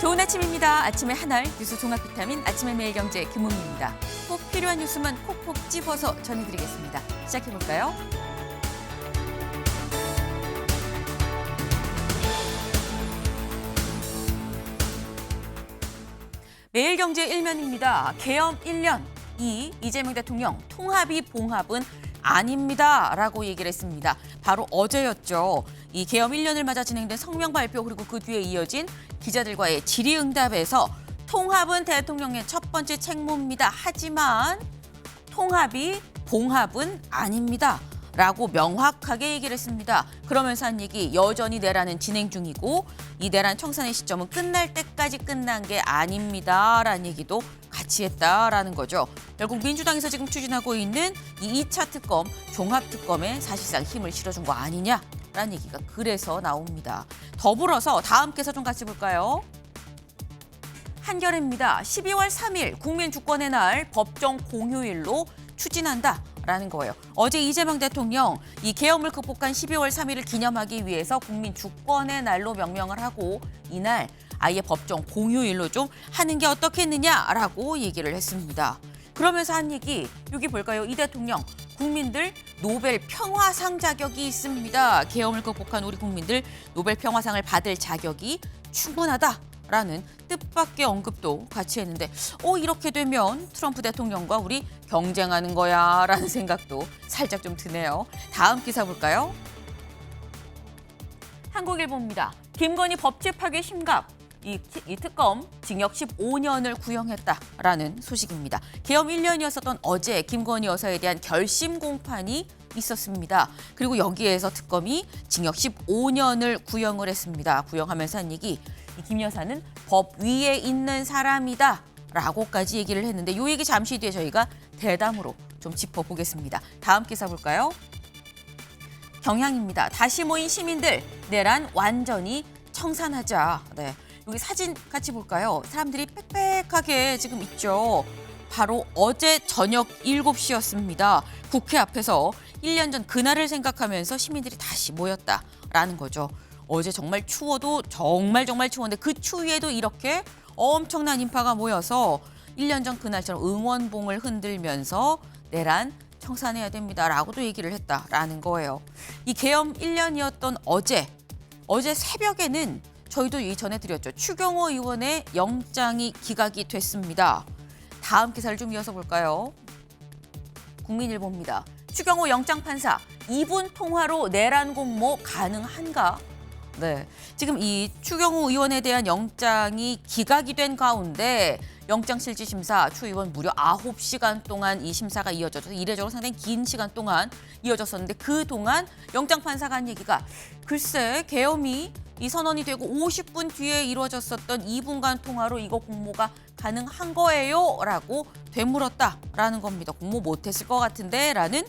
좋은 아침입니다. 아침의 한알 뉴스 종합 비타민 아침의 매일경제 김은미입니다. 꼭 필요한 뉴스만 콕콕 집어서 전해드리겠습니다. 시작해볼까요? 매일경제 1면입니다. 계엄 1년, 이재명 대통령 통합이 봉합은 아닙니다. 라고 얘기를 했습니다. 바로 어제였죠. 이 계엄 1년을 맞아 진행된 성명 발표 그리고 그 뒤에 이어진 기자들과의 질의응답에서 통합은 대통령의 첫 번째 책무입니다. 하지만 통합이 봉합은 아닙니다. 라고 명확하게 얘기를 했습니다. 그러면서 한 얘기, 여전히 내란은 진행 중이고 이 내란 청산의 시점은 끝날 때까지 끝난 게 아닙니다. 라는 얘기도 같이 했다라는 거죠. 결국 민주당에서 지금 추진하고 있는 이 2차 특검, 종합특검에 사실상 힘을 실어준 거 아니냐라는 얘기가 그래서 나옵니다. 더불어서 다음 개서 좀 같이 볼까요? 한겨레입니다. 12월 3일 국민주권의 날 법정 공휴일로 추진한다라는 거예요. 어제 이재명 대통령 이 계엄을 극복한 12월 3일을 기념하기 위해서 국민주권의 날로 명명을 하고 이날 아예 법정 공휴일로 좀 하는 게 어떻겠느냐라고 얘기를 했습니다. 그러면서 한 얘기, 여기 볼까요? 이 대통령, 국민들 노벨 평화상 자격이 있습니다. 계엄을 극복한 우리 국민들 노벨 평화상을 받을 자격이 충분하다라는 뜻밖의 언급도 같이 했는데 이렇게 되면 트럼프 대통령과 우리 경쟁하는 거야 라는 생각도 살짝 좀 드네요. 다음 기사 볼까요? 한국일보입니다. 김건희 법치 파괴 심각. 이 특검 징역 15년을 구형했다라는 소식입니다. 계엄 1년이었었던 어제 김건희 여사에 대한 결심 공판이 있었습니다. 그리고 여기에서 특검이 징역 15년을 구형을 했습니다. 구형하면서 한 얘기, 이 김 여사는 법 위에 있는 사람이다 라고까지 얘기를 했는데 이 얘기 잠시 뒤에 저희가 대담으로 좀 짚어보겠습니다. 다음 기사 볼까요? 경향입니다. 다시 모인 시민들, 내란 완전히 청산하자. 네. 여기 사진 같이 볼까요? 사람들이 빽빽하게 지금 있죠. 바로 어제 저녁 7시였습니다. 국회 앞에서 1년 전 그날을 생각하면서 시민들이 다시 모였다라는 거죠. 어제 정말 추워도 정말 추웠는데 그 추위에도 이렇게 엄청난 인파가 모여서 1년 전 그날처럼 응원봉을 흔들면서 내란 청산해야 됩니다라고도 얘기를 했다라는 거예요. 이 계엄 1년이었던 어제 새벽에는 저희도 전해드렸죠. 추경호 의원의 영장이 기각이 됐습니다. 다음 기사를 좀 이어서 볼까요? 국민일보입니다. 추경호 영장판사 2분 통화로 내란 공모 가능한가? 네, 지금 이 추경호 의원에 대한 영장이 기각이 된 가운데 영장실질심사 추 의원 무려 9시간 동안 이 심사가 이어져서 이례적으로 상당히 긴 시간 동안 이어졌었는데 그동안 영장판사가 한 얘기가 글쎄 계엄이 이 선언이 되고 50분 뒤에 이루어졌었던 2분간 통화로 이거 공모가 가능한 거예요? 라고 되물었다라는 겁니다. 공모 못했을 것 같은데 라는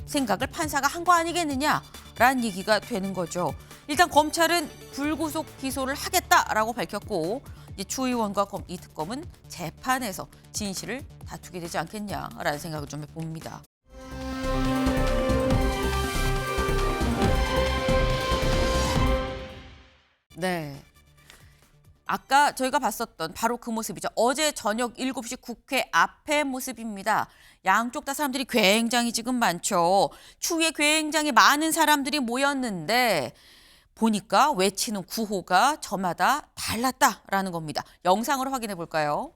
생각을 판사가 한 거 아니겠느냐 라는 얘기가 되는 거죠. 일단 검찰은 불구속 기소를 하겠다라고 밝혔고 추 의원과 이 특검은 재판에서 진실을 다투게 되지 않겠냐라는 생각을 좀 해봅니다. 네. 아까 저희가 봤었던 바로 그 모습이죠. 어제 저녁 7시 국회 앞의 모습입니다. 양쪽 다 사람들이 굉장히 지금 많죠. 추위에 굉장히 많은 사람들이 모였는데 보니까 외치는 구호가 저마다 달랐다라는 겁니다. 영상으로 확인해 볼까요?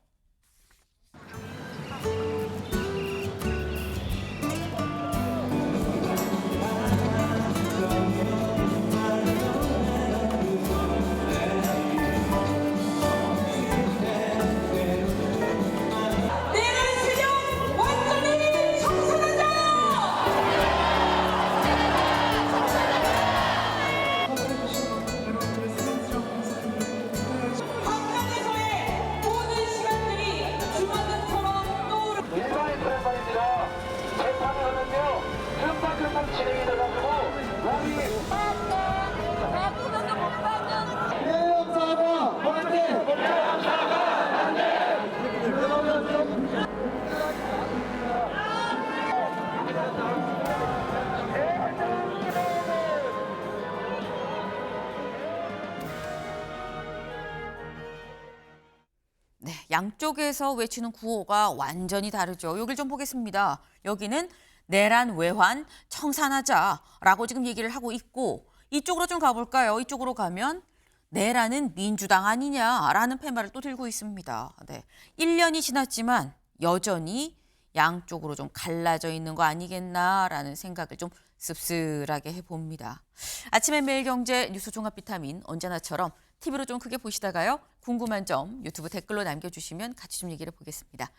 양쪽에서 외치는 구호가 완전히 다르죠. 여길 좀 보겠습니다. 여기는 내란 외환 청산하자라고 지금 얘기를 하고 있고 이쪽으로 좀 가볼까요? 이쪽으로 가면 내란은 민주당 아니냐라는 팻말을 또 들고 있습니다. 네. 1년이 지났지만 여전히 양쪽으로 좀 갈라져 있는 거 아니겠나라는 생각을 좀 씁쓸하게 해봅니다. 아침의 매일경제 뉴스 종합 비타민 언제나처럼 TV로 좀 크게 보시다가요. 궁금한 점 유튜브 댓글로 남겨주시면 같이 좀 얘기를 보겠습니다.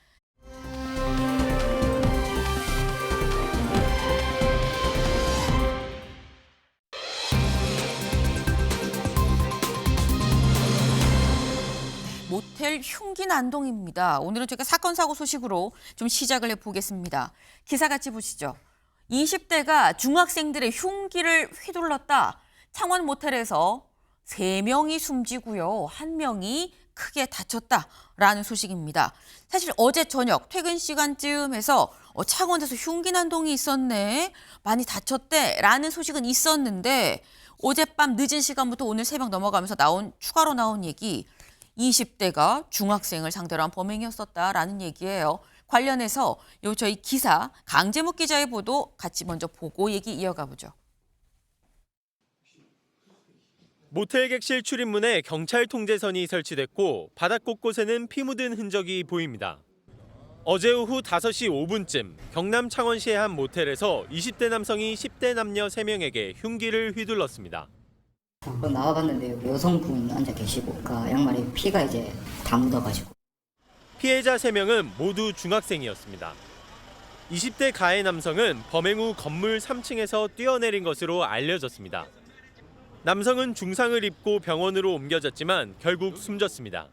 모텔 흉기 난동입니다. 오늘은 저희가 사건 사고 소식으로 좀 시작을 해보겠습니다. 기사 같이 보시죠. 20대가 중학생들의 흉기를 휘둘렀다. 창원 모텔에서 3명이 숨지고요. 1명이 크게 다쳤다라는 소식입니다. 사실 어제 저녁 퇴근 시간쯤에서 창원에서 흉기 난동이 있었네. 많이 다쳤대라는 소식은 있었는데 어젯밤 늦은 시간부터 오늘 새벽 넘어가면서 추가로 나온 얘기 20대가 중학생을 상대로 한 범행이었었다라는 얘기예요. 관련해서 저희 기사 강재묵 기자의 보도 같이 먼저 보고 얘기 이어가 보죠. 모텔 객실 출입문에 경찰 통제선이 설치됐고 바닥 곳곳에는 피 묻은 흔적이 보입니다. 어제 오후 5시 5분쯤 경남 창원시의 한 모텔에서 20대 남성이 10대 남녀 3명에게 흉기를 휘둘렀습니다. 나와봤는데 여성분 앉아 계시고 그 양말에 피가 이제 다 묻어가지고. 피해자 3명은 모두 중학생이었습니다. 20대 가해 남성은 범행 후 건물 3층에서 뛰어내린 것으로 알려졌습니다. 남성은 중상을 입고 병원으로 옮겨졌지만 결국 숨졌습니다.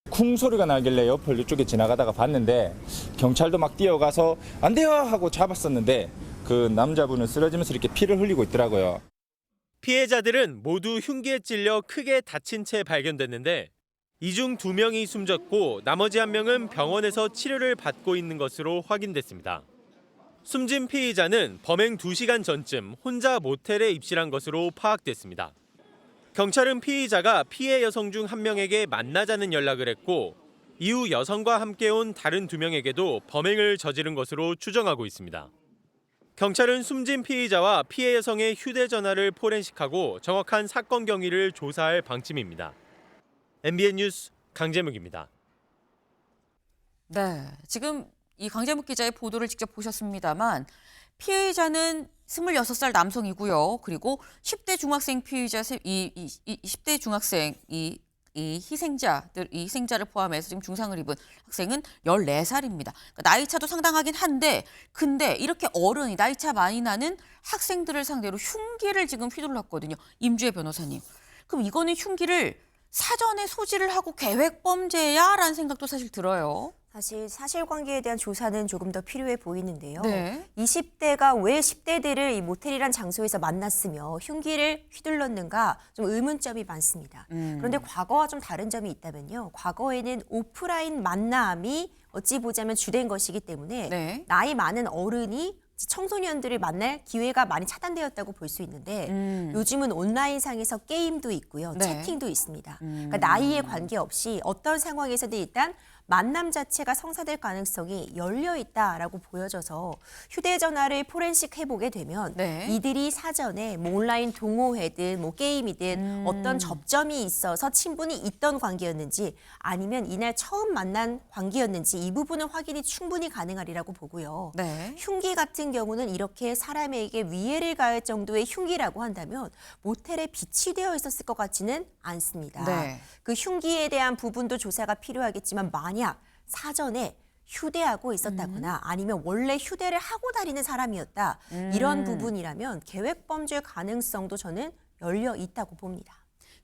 쿵 소리가 나길래 옆을 이쪽에 지나가다가 봤는데 경찰도 막 뛰어가서 안 돼요 하고 잡았었는데 그 남자분은 쓰러지면서 이렇게 피를 흘리고 있더라고요. 피해자들은 모두 흉기에 찔려 크게 다친 채 발견됐는데 이 중 2명이 숨졌고 나머지 1명은 병원에서 치료를 받고 있는 것으로 확인됐습니다. 숨진 피의자는 범행 2시간 전쯤 혼자 모텔에 입실한 것으로 파악됐습니다. 경찰은 피의자가 피해 여성 중 1명에게 만나자는 연락을 했고 이후 여성과 함께 온 다른 2명에게도 범행을 저지른 것으로 추정하고 있습니다. 경찰은 숨진 피의자와 피해 여성의 휴대전화를 포렌식하고 정확한 사건 경위를 조사할 방침입니다. MBN 뉴스 강재묵입니다. 네, 지금 이 강재묵 기자의 보도를 직접 보셨습니다만 피해자는 26살 남성이고요. 그리고 10대 중학생 피의자, 10대 중학생 이 희생자를 포함해서 지금 중상을 입은 학생은 14살입니다. 그러니까 나이 차도 상당하긴 한데 근데 이렇게 어른이 나이 차 많이 나는 학생들을 상대로 흉기를 지금 휘둘렀거든요. 임주혜 변호사님. 그럼 이거는 흉기를 사전에 소지를 하고 계획 범죄야라는 생각도 사실 들어요. 사실 사실관계에 대한 조사는 조금 더 필요해 보이는데요. 네. 20대가 왜 10대들을 이 모텔이란 장소에서 만났으며 흉기를 휘둘렀는가 좀 의문점이 많습니다. 그런데 과거와 좀 다른 점이 있다면요. 과거에는 오프라인 만남이 어찌 보자면 주된 것이기 때문에 네. 나이 많은 어른이 청소년들을 만날 기회가 많이 차단되었다고 볼 수 있는데 요즘은 온라인상에서 게임도 있고요. 네. 채팅도 있습니다. 그러니까 나이에 관계없이 어떤 상황에서든 일단 만남 자체가 성사될 가능성이 열려 있다라고 보여져서 휴대전화를 포렌식 해보게 되면 네. 이들이 사전에 뭐 온라인 동호회든 뭐 게임이든 어떤 접점이 있어서 친분이 있던 관계였는지 아니면 이날 처음 만난 관계였는지 이 부분은 확인이 충분히 가능하리라고 보고요. 네. 흉기 같은 경우는 이렇게 사람에게 위해를 가할 정도의 흉기라고 한다면 모텔에 비치되어 있었을 것 같지는 않습니다. 네. 그 흉기에 대한 부분도 조사가 필요하겠지만 만약 사전에 휴대하고 있었다거나 아니면 원래 휴대를 하고 다니는 사람이었다. 이런 부분이라면 계획범죄 가능성도 저는 열려 있다고 봅니다.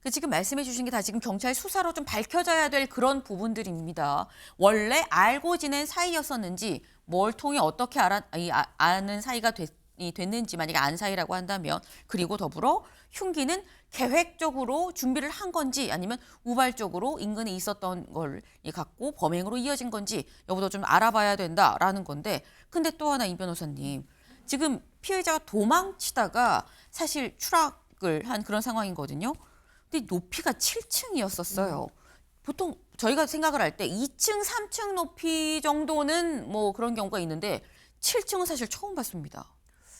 그 지금 말씀해 주신 게 다 지금 경찰 수사로 좀 밝혀져야 될 그런 부분들입니다. 원래 알고 지낸 사이였었는지 뭘 통해 어떻게 아는 사이가 됐는지 만약에 안 사이라고 한다면 그리고 더불어 흉기는 계획적으로 준비를 한 건지 아니면 우발적으로 인근에 있었던 걸 갖고 범행으로 이어진 건지 여부도 좀 알아봐야 된다라는 건데 근데 또 하나 임 변호사님 지금 피해자가 도망치다가 사실 추락을 한 그런 상황이거든요. 근데 높이가 7층이었었어요. 보통 저희가 생각을 할 때 2층, 3층 높이 정도는 뭐 그런 경우가 있는데 7층은 사실 처음 봤습니다.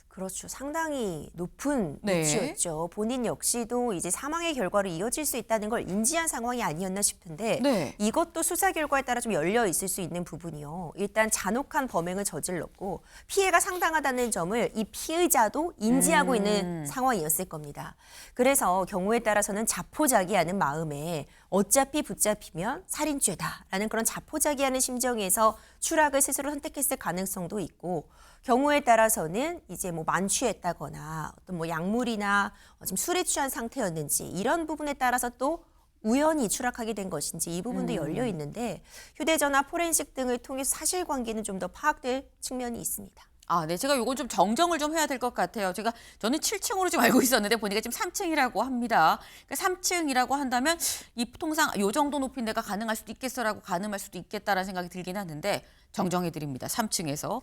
그렇죠. 상당히 높은 네. 위치였죠. 본인 역시도 이제 사망의 결과로 이어질 수 있다는 걸 인지한 상황이 아니었나 싶은데 네. 이것도 수사 결과에 따라 좀 열려 있을 수 있는 부분이요. 일단 잔혹한 범행을 저질렀고 피해가 상당하다는 점을 이 피의자도 인지하고 있는 상황이었을 겁니다. 그래서 경우에 따라서는 자포자기하는 마음에 어차피 붙잡히면 살인죄다라는 그런 자포자기하는 심정에서 추락을 스스로 선택했을 가능성도 있고 경우에 따라서는 이제 뭐 만취했다거나 어떤 뭐 약물이나 지금 술에 취한 상태였는지 이런 부분에 따라서 또 우연히 추락하게 된 것인지 이 부분도 열려 있는데 휴대전화 포렌식 등을 통해서 사실관계는 좀 더 파악될 측면이 있습니다. 아, 네. 제가 요건 좀 정정을 좀 해야 될 것 같아요. 저는 7층으로 좀 알고 있었는데 보니까 지금 3층이라고 합니다. 그러니까 3층이라고 한다면 이 통상 요 정도 높이 내가 가능할 수도 있겠어라고 가늠할 수도 있겠다라는 생각이 들긴 하는데 정정해 드립니다. 3층에서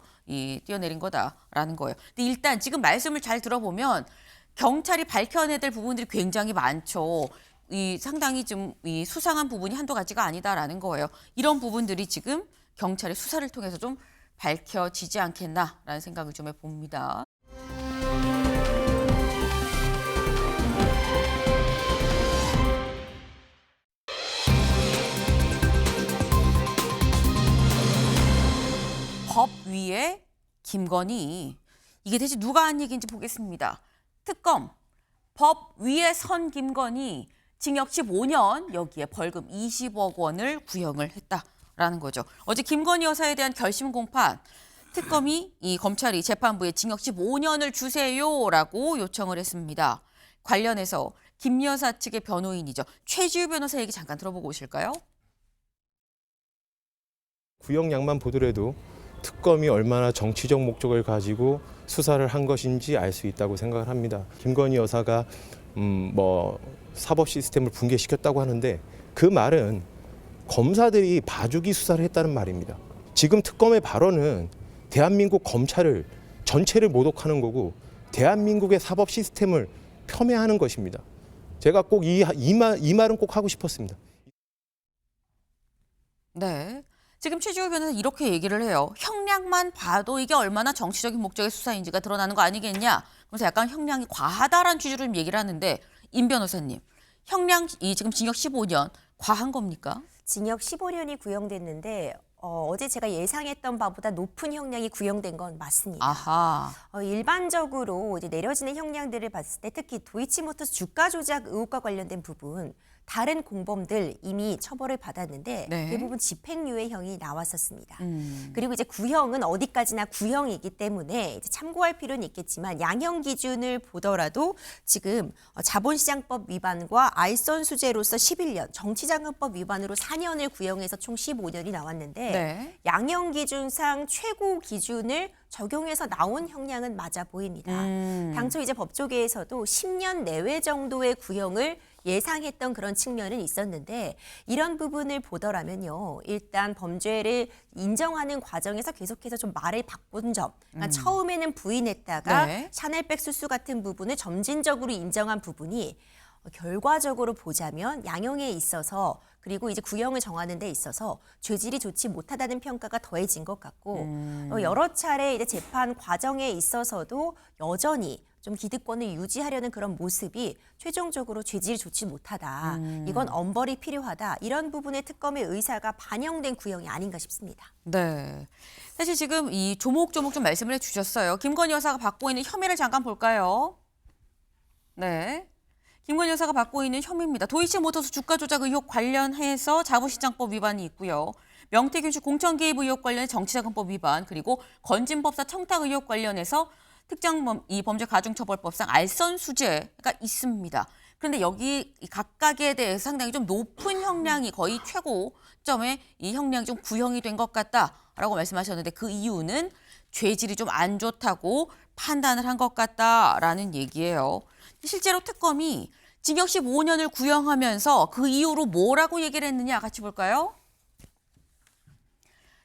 뛰어내린 거다라는 거예요. 근데 일단 지금 말씀을 잘 들어보면 경찰이 밝혀내야 될 부분들이 굉장히 많죠. 상당히 좀 수상한 부분이 한두 가지가 아니다라는 거예요. 이런 부분들이 지금 경찰의 수사를 통해서 좀 밝혀지지 않겠나라는 생각을 좀 해봅니다. 법 위에 김건희. 이게 대체 누가 한 얘기인지 보겠습니다. 특검. 법 위에 선 김건희. 징역 15년, 여기에 벌금 20억 원을 구형을 했다라는 거죠. 어제 김건희 여사에 대한 결심 공판. 특검이 검찰이 재판부에 징역 15년을 주세요라고 요청을 했습니다. 관련해서 김 여사 측의 변호인이죠. 최지우 변호사 얘기 잠깐 들어보고 오실까요? 구형량만 보더라도 특검이 얼마나 정치적 목적을 가지고 수사를 한 것인지 알 수 있다고 생각을 합니다. 김건희 여사가 사법 시스템을 붕괴시켰다고 하는데 그 말은 검사들이 봐주기 수사를 했다는 말입니다. 지금 특검의 발언은 대한민국 검찰을 전체를 모독하는 거고 대한민국의 사법 시스템을 폄훼하는 것입니다. 제가 꼭 이 말은 꼭 하고 싶었습니다. 네. 지금 최지우 변호사 이렇게 얘기를 해요. 형량만 봐도 이게 얼마나 정치적인 목적의 수사인지가 드러나는 거 아니겠냐. 그래서 약간 형량이 과하다라는 취지로 좀 얘기를 하는데 임 변호사님, 형량 지금 징역 15년 과한 겁니까? 징역 15년이 구형됐는데 어제 제가 예상했던 바보다 높은 형량이 구형된 건 맞습니다. 아하. 일반적으로 이제 내려지는 형량들을 봤을 때 특히 도이치모터스 주가 조작 의혹과 관련된 부분 다른 공범들 이미 처벌을 받았는데 네. 대부분 집행유예 형이 나왔었습니다. 그리고 이제 구형은 어디까지나 구형이기 때문에 이제 참고할 필요는 있겠지만 양형 기준을 보더라도 지금 자본시장법 위반과 알선 수재로서 11년, 정치자금법 위반으로 4년을 구형해서 총 15년이 나왔는데 네. 양형 기준상 최고 기준을 적용해서 나온 형량은 맞아 보입니다. 당초 이제 법조계에서도 10년 내외 정도의 구형을 예상했던 그런 측면은 있었는데 이런 부분을 보더라면요. 일단 범죄를 인정하는 과정에서 계속해서 좀 말을 바꾼 점. 그러니까 처음에는 부인했다가 네. 샤넬백 수수 같은 부분을 점진적으로 인정한 부분이 결과적으로 보자면 양형에 있어서 그리고 이제 구형을 정하는 데 있어서 죄질이 좋지 못하다는 평가가 더해진 것 같고 여러 차례 이제 재판 과정에 있어서도 여전히 좀 기득권을 유지하려는 그런 모습이 최종적으로 죄질이 좋지 못하다. 이건 엄벌이 필요하다. 이런 부분에 특검의 의사가 반영된 구형이 아닌가 싶습니다. 네. 사실 지금 이 조목조목 좀 말씀을 해주셨어요. 김건희 여사가 받고 있는 혐의를 잠깐 볼까요? 네. 김건희 여사가 받고 있는 혐의입니다. 도이치모터스 주가 조작 의혹 관련해서 자본시장법 위반이 있고요. 명태균 씨 공천 개입 의혹 관련해 정치자금법 위반, 그리고 건진법사 청탁 의혹 관련해서 이 범죄가중처벌법상 알선 수재가 있습니다. 그런데 여기 각각에 대해서 상당히 좀 높은 형량이 거의 최고점의 이 형량이 좀 구형이 된 것 같다라고 말씀하셨는데 그 이유는 죄질이 좀 안 좋다고 판단을 한 것 같다라는 얘기예요. 실제로 특검이 징역 15년을 구형하면서 그 이후로 뭐라고 얘기를 했느냐 같이 볼까요?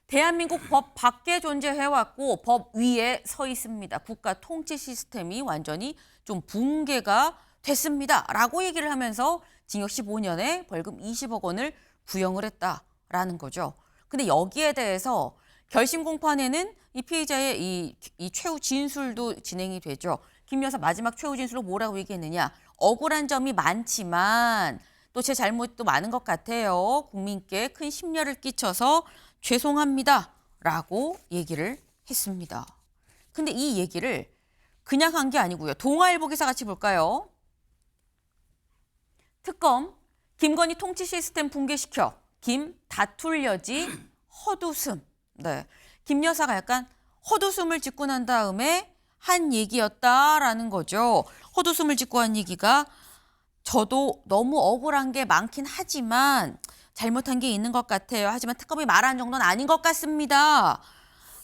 대한민국 법 밖에 존재해왔고 법 위에 서 있습니다. 국가 통치 시스템이 완전히 좀 붕괴가 됐습니다. 라고 얘기를 하면서 징역 15년에 벌금 20억 원을 구형을 했다라는 거죠. 근데 여기에 대해서 결심 공판에는 이 피의자의 이 최후 진술도 진행이 되죠. 김 여사 마지막 최후 진술로 뭐라고 얘기했느냐. 억울한 점이 많지만 또 제 잘못도 많은 것 같아요. 국민께 큰 심려를 끼쳐서 죄송합니다라고 얘기를 했습니다. 근데 이 얘기를 그냥 한 게 아니고요. 동아일보 기사 같이 볼까요? 특검 김건희 통치 시스템 붕괴시켜 김 다툴 여지 헛웃음. 네, 김 여사가 약간 헛웃음을 짓고 난 다음에 한 얘기였다라는 거죠. 헛웃음을 짓고 한 얘기가 저도 너무 억울한 게 많긴 하지만 잘못한 게 있는 것 같아요. 하지만 특검이 말한 정도는 아닌 것 같습니다.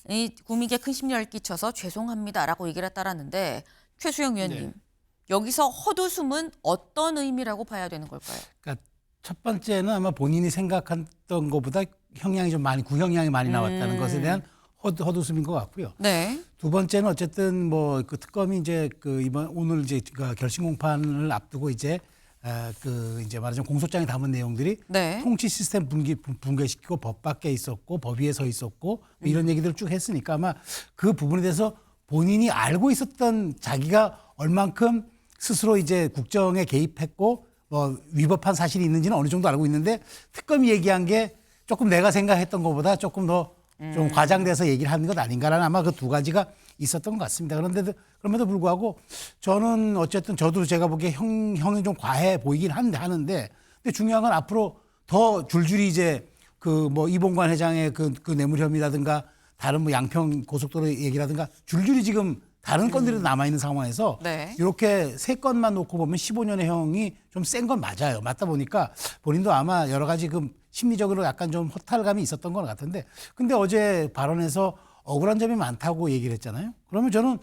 이 국민께 큰 심려를 끼쳐서 죄송합니다라고 얘기를 했다라는데 최수영 위원님, 네. 여기서 헛웃음은 어떤 의미라고 봐야 되는 걸까요? 그러니까 첫 번째는 아마 본인이 생각했던 것보다 형량이 좀 많이 구형량이 많이 나왔다는 것에 대한 헛웃음인 것 같고요. 네. 두 번째는 어쨌든 뭐 그 특검이 이제 그 이번 오늘 이제 그 결심 공판을 앞두고 이제 그 이제 말하자면 공소장에 담은 내용들이 네. 통치 시스템 붕괴시키고 법 밖에 있었고 법 위에 서 있었고 뭐 이런 얘기들을 쭉 했으니까 아마 그 부분에 대해서 본인이 알고 있었던 자기가 얼만큼 스스로 이제 국정에 개입했고 뭐 위법한 사실이 있는지는 어느 정도 알고 있는데 특검이 얘기한 게 조금 내가 생각했던 것보다 조금 더 좀 과장돼서 얘기를 하는 것 아닌가라는 아마 그 두 가지가 있었던 것 같습니다. 그럼에도 불구하고 저는 어쨌든 저도 제가 보기에 형이 좀 과해 보이긴 하는데 근데 중요한 건 앞으로 더 줄줄이 이제 그 뭐 이봉관 회장의 그 뇌물 혐의라든가 다른 뭐 양평 고속도로 얘기라든가 줄줄이 지금 다른 건들이 남아 있는 상황에서 네. 이렇게 세 건만 놓고 보면 15년의 형이 좀 센 건 맞아요. 맞다 보니까 본인도 아마 여러 가지 그 심리적으로 약간 좀 허탈감이 있었던 것 같은데 근데 어제 발언에서 억울한 점이 많다고 얘기를 했잖아요. 그러면 저는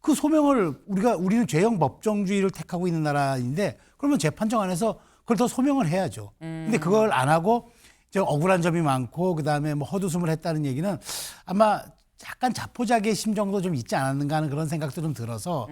그 소명을 우리는 죄형 법정주의를 택하고 있는 나라인데 그러면 재판정 안에서 그걸 더 소명을 해야죠. 근데 그걸 안 하고 저 억울한 점이 많고 그다음에 뭐 헛웃음을 했다는 얘기는 아마 약간 자포자기의 심정도 좀 있지 않았는가 하는 그런 생각도 좀 들어서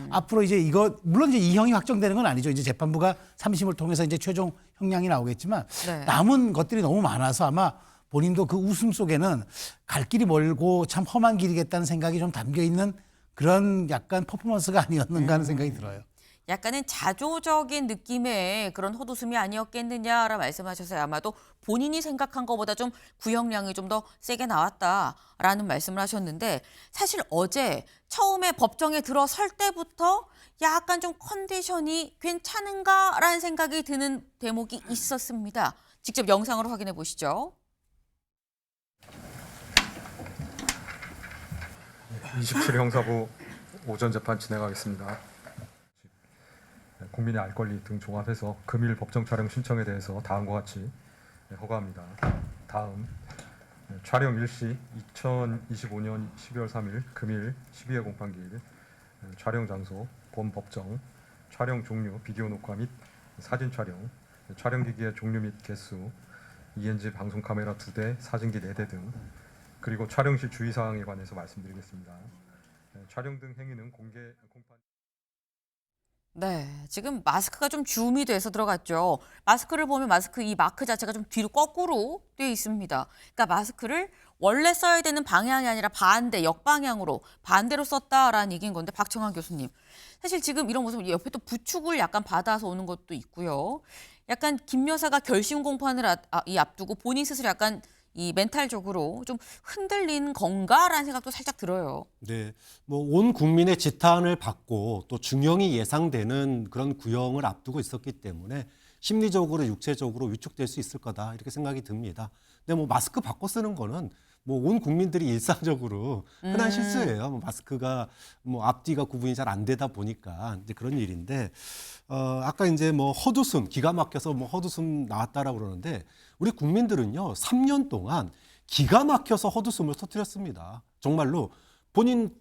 앞으로 이제 이거 물론 이제 이 형이 확정되는 건 아니죠. 이제 재판부가 3심을 통해서 이제 최종 형량이 나오겠지만 네. 남은 것들이 너무 많아서 아마 본인도 그 웃음 속에는 갈 길이 멀고 참 험한 길이겠다는 생각이 좀 담겨 있는 그런 약간 퍼포먼스가 아니었는가 하는 생각이 들어요. 약간은 자조적인 느낌의 그런 헛웃음이 아니었겠느냐라 말씀하셔서 아마도 본인이 생각한 것보다 좀 구형량이 좀 더 세게 나왔다라는 말씀을 하셨는데 사실 어제 처음에 법정에 들어설 때부터 약간 좀 컨디션이 괜찮은가라는 생각이 드는 대목이 있었습니다. 직접 영상으로 확인해 보시죠. 27 형사부 오전 재판 진행하겠습니다. 국민의 알 권리 등 종합해서 금일 법정 촬영 신청에 대해서 다음과 같이 허가합니다. 다음 촬영 일시 2025년 12월 3일 금일 12회 공판기일 촬영 장소 본 법정 촬영 종류 비디오 녹화 및 사진 촬영 촬영기기의 종류 및 개수 ENG 방송 카메라 2대 사진기 4대 등 그리고 촬영 시 주의사항에 관해서 말씀드리겠습니다. 촬영 등 행위는 공판 네, 지금 마스크가 좀 줌이 돼서 들어갔죠. 마스크를 보면 마스크 이 마크 자체가 좀 뒤로 거꾸로 돼 있습니다. 그러니까 마스크를 원래 써야 되는 방향이 아니라 역방향으로 반대로 썼다라는 얘기인 건데 박청환 교수님. 사실 지금 이런 모습 옆에 또 부축을 약간 받아서 오는 것도 있고요. 약간 김 여사가 결심 공판을 앞두고 본인 스스로 약간 이 멘탈적으로 좀 흔들린 건가라는 생각도 살짝 들어요. 네, 뭐 온 국민의 지탄을 받고 또 중형이 예상되는 그런 구형을 앞두고 있었기 때문에 심리적으로 육체적으로 위축될 수 있을 거다 이렇게 생각이 듭니다. 근데 뭐 마스크 바꿔 쓰는 거는 뭐 온 국민들이 일상적으로 흔한 실수예요. 뭐 마스크가 뭐 앞뒤가 구분이 잘 안 되다 보니까 이제 그런 일인데 아까 이제 뭐 헛웃음 기가 막혀서 뭐 헛웃음 나왔다라고 그러는데 우리 국민들은요 3년 동안 기가 막혀서 헛웃음을 터뜨렸습니다. 정말로 본인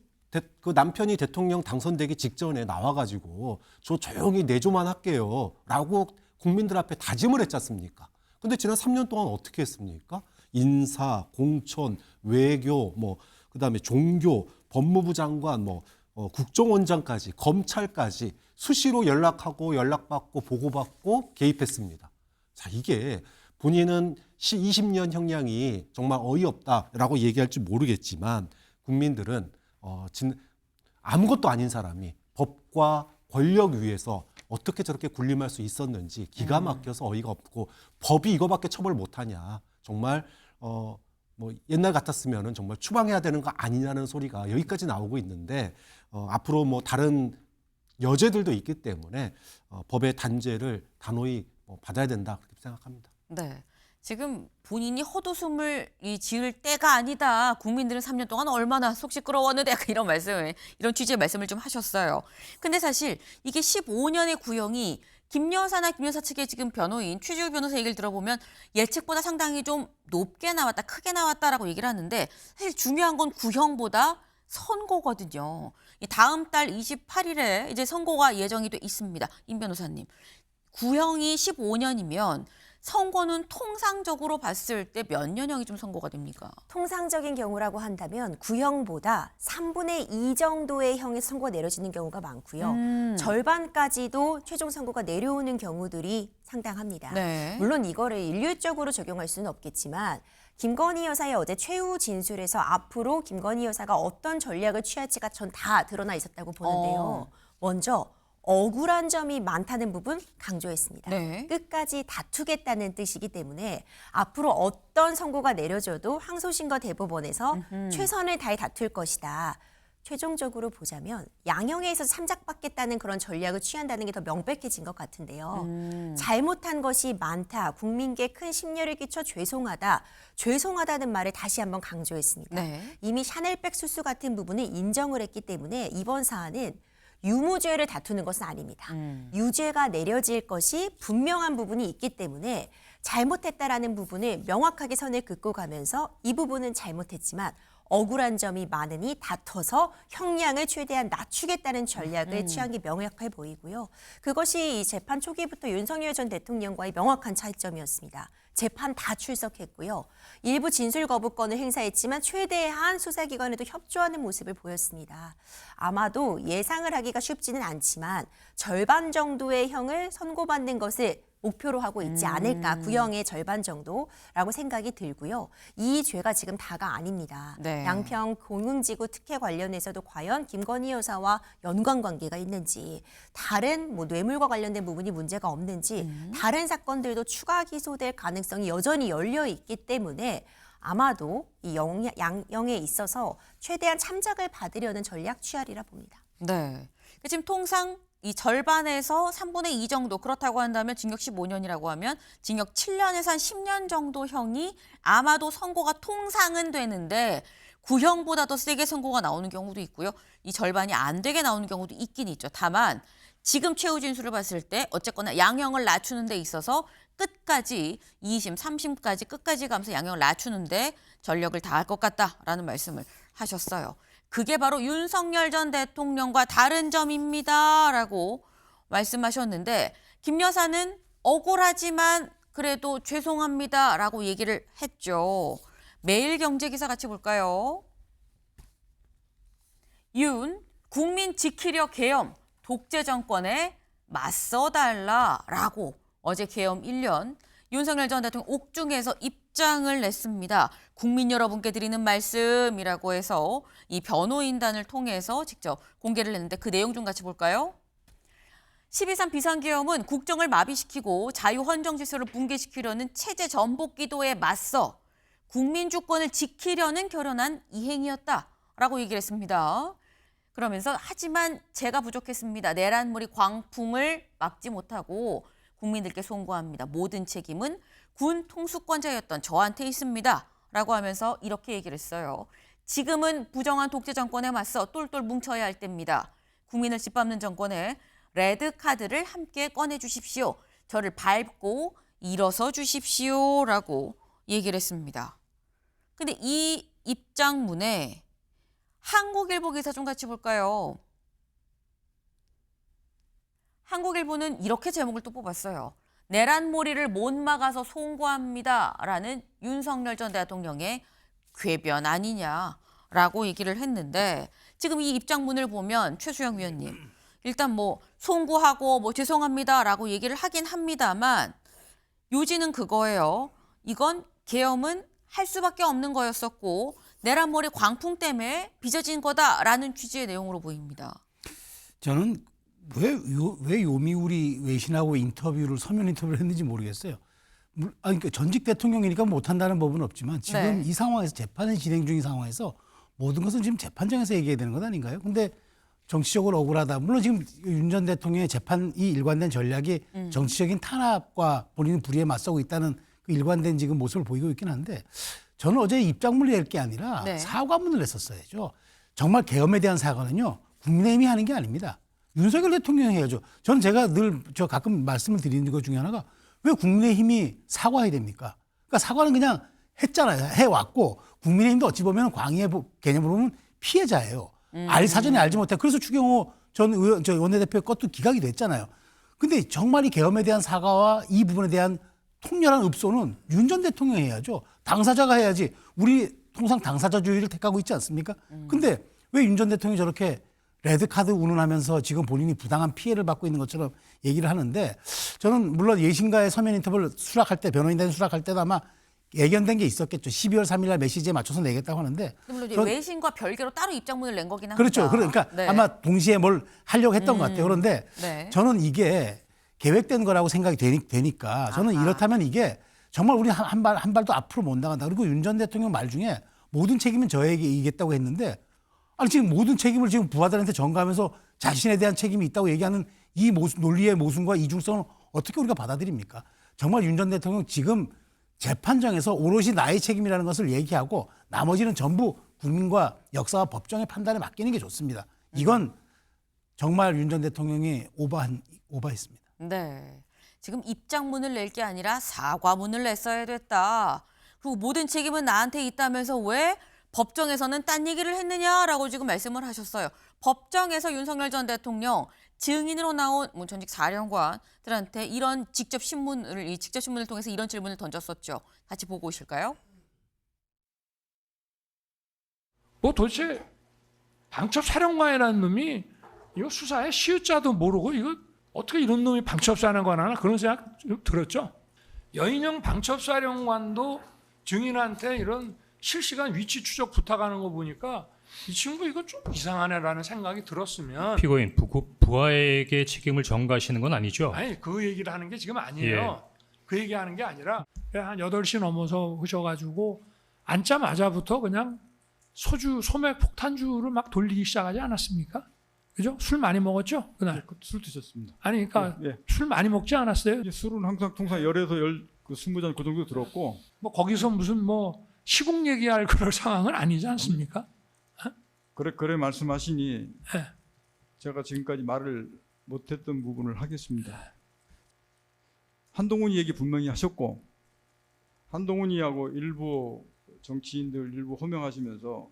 그 남편이 대통령 당선되기 직전에 나와가지고 저 조용히 내조만 할게요라고 국민들 앞에 다짐을 했지 않습니까? 근데 지난 3년 동안 어떻게 했습니까? 인사, 공천, 외교, 뭐 그다음에 종교, 법무부 장관, 뭐 국정원장까지 검찰까지 수시로 연락하고 연락받고 보고받고 개입했습니다. 자, 이게 본인은 20년 형량이 정말 어이없다라고 얘기할지 모르겠지만 국민들은 아무것도 아닌 사람이 법과 권력 위에서 어떻게 저렇게 군림할 수 있었는지 기가 막혀서 어이가 없고 법이 이거밖에 처벌 못하냐. 정말 뭐 옛날 같았으면은 정말 추방해야 되는 거 아니냐는 소리가 여기까지 나오고 있는데 앞으로 뭐 다른 여죄들도 있기 때문에 법의 단죄를 단호히 받아야 된다 그렇게 생각합니다. 네. 지금 본인이 헛웃음을 지을 때가 아니다. 국민들은 3년 동안 얼마나 속 시끄러웠는데 약간 이런 취지의 말씀을 좀 하셨어요. 근데 사실 이게 15년의 구형이 김 여사나 김 여사 측의 지금 변호인 최재우 변호사 얘기를 들어보면 예측보다 상당히 좀 높게 나왔다, 크게 나왔다라고 얘기를 하는데 사실 중요한 건 구형보다 선고거든요. 다음 달 28일에 이제 선고가 예정이 돼 있습니다. 임 변호사님. 구형이 15년이면 선고는 통상적으로 봤을 때 몇 년형이 좀 선고가 됩니까? 통상적인 경우라고 한다면 구형보다 3분의 2 정도의 형의 선고가 내려지는 경우가 많고요. 절반까지도 최종 선고가 내려오는 경우들이 상당합니다. 네. 물론 이거를 일률적으로 적용할 수는 없겠지만 김건희 여사의 어제 최후 진술에서 앞으로 김건희 여사가 어떤 전략을 취할지가 전 다 드러나 있었다고 보는데요. 먼저 억울한 점이 많다는 부분 강조했습니다. 네. 끝까지 다투겠다는 뜻이기 때문에 앞으로 어떤 선고가 내려져도 항소심과 대법원에서 최선을 다해 다툴 것이다. 최종적으로 보자면 양형에 있어서 참작받겠다는 그런 전략을 취한다는 게 더 명백해진 것 같은데요. 잘못한 것이 많다. 국민께 큰 심려를 끼쳐 죄송하다. 죄송하다는 말을 다시 한번 강조했습니다. 네. 이미 샤넬백 수수 같은 부분을 인정을 했기 때문에 이번 사안은 유무죄를 다투는 것은 아닙니다. 유죄가 내려질 것이 분명한 부분이 있기 때문에 잘못했다라는 부분을 명확하게 선을 긋고 가면서 이 부분은 잘못했지만 억울한 점이 많으니 다퉈서 형량을 최대한 낮추겠다는 전략을 취한 게 명확해 보이고요. 그것이 이 재판 초기부터 윤석열 전 대통령과의 명확한 차이점이었습니다. 재판 다 출석했고요. 일부 진술 거부권을 행사했지만 최대한 수사기관에도 협조하는 모습을 보였습니다. 아마도 예상을 하기가 쉽지는 않지만 절반 정도의 형을 선고받는 것을 목표로 하고 있지 않을까. 구형의 절반 정도라고 생각이 들고요. 이 죄가 지금 다가 아닙니다. 네. 양평 공흥지구 특혜 관련해서도 과연 김건희 여사와 연관관계가 있는지, 다른 뭐 뇌물과 관련된 부분이 문제가 없는지, 다른 사건들도 추가 기소될 가능성이 여전히 열려 있기 때문에 아마도 이 양형에 있어서 최대한 참작을 받으려는 전략 취하리라 봅니다. 네. 지금 통상 이 절반에서 3분의 2 정도 그렇다고 한다면 징역 15년이라고 하면 징역 7년에서 한 10년 정도 형이 아마도 선고가 통상은 되는데 구형보다 더 세게 선고가 나오는 경우도 있고요. 이 절반이 안 되게 나오는 경우도 있긴 있죠. 다만 지금 최후 진술을 봤을 때 어쨌거나 양형을 낮추는 데 있어서 끝까지 2심, 3심까지 끝까지 가면서 양형을 낮추는데 전력을 다할 것 같다라는 말씀을 하셨어요. 그게 바로 윤석열 전 대통령과 다른 점입니다라고 말씀하셨는데 김 여사는 억울하지만 그래도 죄송합니다라고 얘기를 했죠. 매일경제 기사 같이 볼까요? 윤, 국민 지키려 계엄, 독재 정권에 맞서달라라고 어제 계엄 1년 윤석열 전 대통령 옥중에서 입장을 냈습니다. 국민 여러분께 드리는 말씀이라고 해서 이 변호인단을 통해서 직접 공개를 했는데 그 내용 좀 같이 볼까요? 12.3 비상계엄은 국정을 마비시키고 자유헌정질서를 붕괴시키려는 체제 전복 기도에 맞서 국민 주권을 지키려는 결연한 이행이었다라고 얘기를 했습니다. 그러면서 하지만 제가 부족했습니다. 내란몰이 광풍을 막지 못하고 국민들께 송구합니다. 모든 책임은 군 통수권자였던 저한테 있습니다. 라고 하면서 이렇게 얘기를 했어요. 지금은 부정한 독재 정권에 맞서 똘똘 뭉쳐야 할 때입니다. 국민을 짓밟는 정권에 레드카드를 함께 꺼내주십시오. 저를 밟고 일어서 주십시오. 라고 얘기를 했습니다. 근데 이 입장문에 한국일보 기사 좀 같이 볼까요? 한국일보는 이렇게 제목을 또 뽑았어요. 내란몰이를 못 막아서 송구합니다라는 윤석열 전 대통령의 궤변 아니냐라고 얘기를 했는데 지금 이 입장문을 보면 최수영 위원님 일단 뭐 송구하고 뭐 죄송합니다라고 얘기를 하긴 합니다만 요지는 그거예요. 이건 계엄은 할 수밖에 없는 거였었고 내란머리 광풍 때문에 빚어진 거다라는 취지의 내용으로 보입니다. 저는 왜 요미우리 외신하고 서면 인터뷰를 했는지 모르겠어요. 그러니까 전직 대통령이니까 못한다는 법은 없지만 지금 네. 이 상황에서 재판이 진행 중인 상황에서 모든 것은 지금 재판장에서 얘기해야 되는 것 아닌가요? 근데 정치적으로 억울하다. 물론 지금 윤 전 대통령의 재판이 일관된 전략이 정치적인 탄압과 본인의 불의에 맞서고 있다는 그 일관된 지금 모습을 보이고 있긴 한데 저는 어제 입장문을 낼 게 아니라 네. 사과문을 냈었어야죠. 정말 계엄에 대한 사과는요. 국민의힘이 하는 게 아닙니다. 윤석열 대통령이 해야죠. 저는 제가 가끔 말씀을 드리는 것 중에 하나가 왜 국민의힘이 사과해야 됩니까? 그러니까 사과는 그냥 했잖아요. 해왔고 국민의힘도 어찌 보면 광의의 개념으로 보면 피해자예요. 사전에 알지 못해. 그래서 추경호 전 원내대표의 것도 기각이 됐잖아요. 근데 정말 이 계엄에 대한 사과와 이 부분에 대한 통렬한 읍소는 윤 전 대통령이 해야죠. 당사자가 해야지. 우리 통상 당사자주의를 택하고 있지 않습니까? 근데 왜 윤 전 대통령이 저렇게 레드카드 운운하면서 지금 본인이 부당한 피해를 받고 있는 것처럼 얘기를 하는데 저는 물론 예신가의 서면 인터뷰를 수락할 때 변호인단이 수락할 때도 아마 예견된 게 있었겠죠. 12월 3일 날 메시지에 맞춰서 내겠다고 하는데. 물론 이제 외신과 별개로 따로 입장문을 낸 거긴 합니다. 그렇죠. 그러니까 네. 아마 동시에 뭘 하려고 했던 것 같아요. 그런데 네. 저는 이게 계획된 거라고 생각이 되니까 저는 이렇다면 이게 정말 우리 한 발도 앞으로 못 나간다. 그리고 윤 전 대통령 말 중에 모든 책임은 저에게 이겠다고 했는데 아니 지금 모든 책임을 지금 부하들한테 전가하면서 자신에 대한 책임이 있다고 얘기하는 이 논리의 모순과 이중성을 어떻게 우리가 받아들입니까? 정말 윤 전 대통령 지금 재판장에서 오롯이 나의 책임이라는 것을 얘기하고 나머지는 전부 국민과 역사와 법정의 판단에 맡기는 게 좋습니다. 이건 정말 윤 전 대통령이 오버했습니다. 네. 지금 입장문을 낼 게 아니라 사과문을 냈어야 됐다. 그리고 모든 책임은 나한테 있다면서 왜 법정에서는 딴 얘기를 했느냐라고 지금 말씀을 하셨어요. 법정에서 윤석열 전 대통령 증인으로 나온 전직 사령관들한테 이런 직접 신문을 통해서 이런 질문을 던졌었죠. 같이 보고 오실까요? 뭐 도대체 방첩 사령관이라는 놈이 이거 수사에 시읒자도 모르고 이거 어떻게 이런 놈이 방첩 사령관 하나 그런 생각 좀 들었죠. 여인영 방첩 사령관도 증인한테 이런 실시간 위치 추적 부탁하는 거 보니까 이 친구 이거 좀 이상하네라는 생각이 들었으면 피고인 부하에게 책임을 전가하시는 건 아니죠? 아니 그 얘기를 하는 게 지금 아니에요. 예. 그 얘기하는 게 아니라 한 8시 넘어서 오셔가지고 앉자마자부터 그냥 소맥 폭탄주를 막 돌리기 시작하지 않았습니까? 그죠? 술 많이 먹었죠? 그날? 술 드셨습니다. 아니 그러니까 예. 술 많이 먹지 않았어요? 술은 항상 통상 10에서 20잔 그 정도 들었고 뭐 거기서 무슨 뭐 시국 얘기할 그럴 상황은 아니지 않습니까? 그래 말씀하시니 예. 제가 지금까지 말을 못했던 부분을 하겠습니다. 한동훈이 얘기 분명히 하셨고 한동훈이하고 일부 정치인들 일부 호명하시면서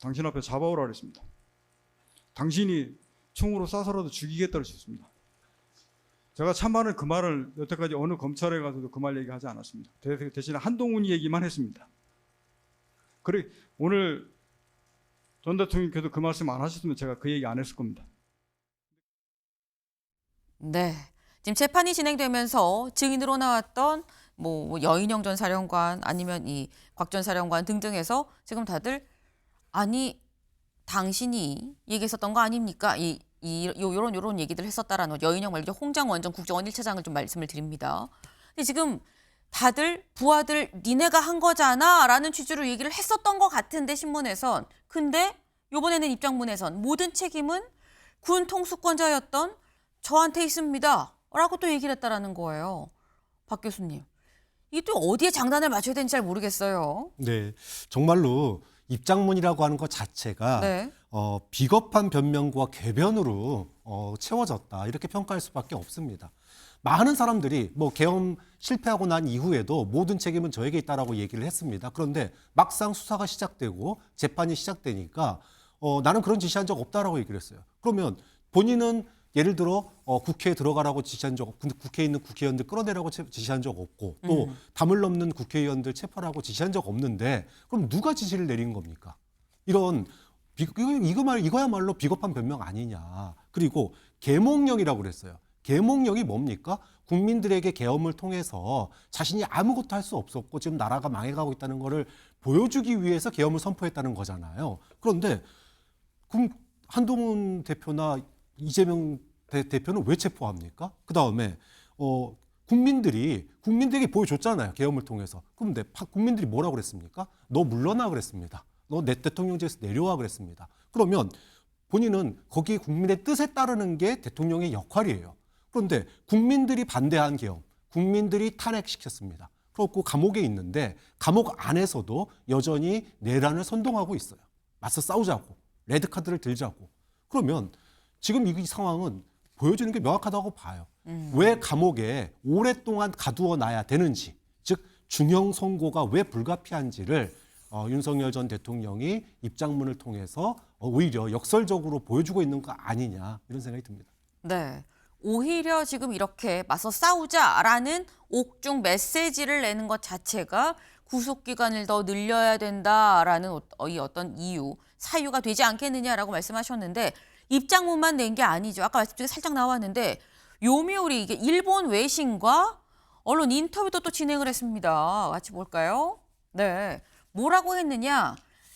당신 앞에 잡아오라 그랬습니다. 당신이 총으로 쏴서라도 죽이겠다고 했습니다. 제가 참말은 그 말을 여태까지 어느 검찰에 가서도 그 말 얘기하지 않았습니다. 대신에 한동훈이 얘기만 했습니다. 그래 오늘 전 대통령께서 그 말씀 안 하셨으면 제가 그 얘기 안 했을 겁니다. 네. 지금 재판이 진행되면서 증인으로 나왔던 뭐 여인영 전 사령관 아니면 이 곽 전 사령관 등등해서 지금 다들 아니 당신이 얘기했었던 거 아닙니까? 요런 얘기들을 했었다라는 여인영 말고 홍장원 전 국정원 1차장을 좀 말씀을 드립니다. 근데 지금 다들 부하들 니네가 한 거잖아라는 취지로 얘기를 했었던 것 같은데 신문에선. 근데 이번에는 입장문에선 모든 책임은 군 통수권자였던 저한테 있습니다. 라고 또 얘기를 했다라는 거예요. 박 교수님. 이게 또 어디에 장단을 맞춰야 되는지 잘 모르겠어요. 네, 정말로 입장문이라고 하는 것 자체가 네. 비겁한 변명과 궤변으로 채워졌다 이렇게 평가할 수밖에 없습니다. 많은 사람들이 뭐 계엄 실패하고 난 이후에도 모든 책임은 저에게 있다라고 얘기를 했습니다. 그런데 막상 수사가 시작되고 재판이 시작되니까 나는 그런 지시한 적 없다라고 얘기를 했어요. 그러면 본인은 예를 들어 국회에 들어가라고 지시한 적 없고 국회에 있는 국회의원들 끌어내라고 지시한 적 없고 또 담을 넘는 국회의원들 체포하라고 지시한 적 없는데 그럼 누가 지시를 내린 겁니까? 이런 이거야말로 비겁한 변명 아니냐. 그리고 계몽령이라고 그랬어요. 계몽령이 뭡니까? 국민들에게 계엄을 통해서 자신이 아무것도 할 수 없었고 지금 나라가 망해가고 있다는 것을 보여주기 위해서 계엄을 선포했다는 거잖아요. 그런데 한동훈 대표나 이재명 대표는 왜 체포합니까? 그다음에 국민들에게 보여줬잖아요. 계엄을 통해서. 그런데 국민들이 뭐라고 그랬습니까? 너 물러나 그랬습니다. 너 내 대통령제에서 내려와 그랬습니다. 그러면 본인은 거기에 국민의 뜻에 따르는 게 대통령의 역할이에요. 그런데 국민들이 반대한 계엄, 국민들이 탄핵시켰습니다. 그렇고 감옥에 있는데 감옥 안에서도 여전히 내란을 선동하고 있어요. 맞서 싸우자고, 레드카드를 들자고. 그러면 지금 이 상황은 보여주는 게 명확하다고 봐요. 왜 감옥에 오랫동안 가두어 놔야 되는지, 즉 중형 선고가 왜 불가피한지를 윤석열 전 대통령이 입장문을 통해서 오히려 역설적으로 보여주고 있는 거 아니냐 이런 생각이 듭니다. 네. 오히려 지금 이렇게 맞서 싸우자라는 옥중 메시지를 내는 것 자체가 구속기간을 더 늘려야 된다라는 이 어떤 이유, 사유가 되지 않겠느냐라고 말씀하셨는데 입장문만 낸 게 아니죠. 아까 말씀 중에 살짝 나왔는데 요미우리 이게 일본 외신과 언론 인터뷰도 또 진행을 했습니다. 같이 볼까요? 네. 뭐라고 했느냐?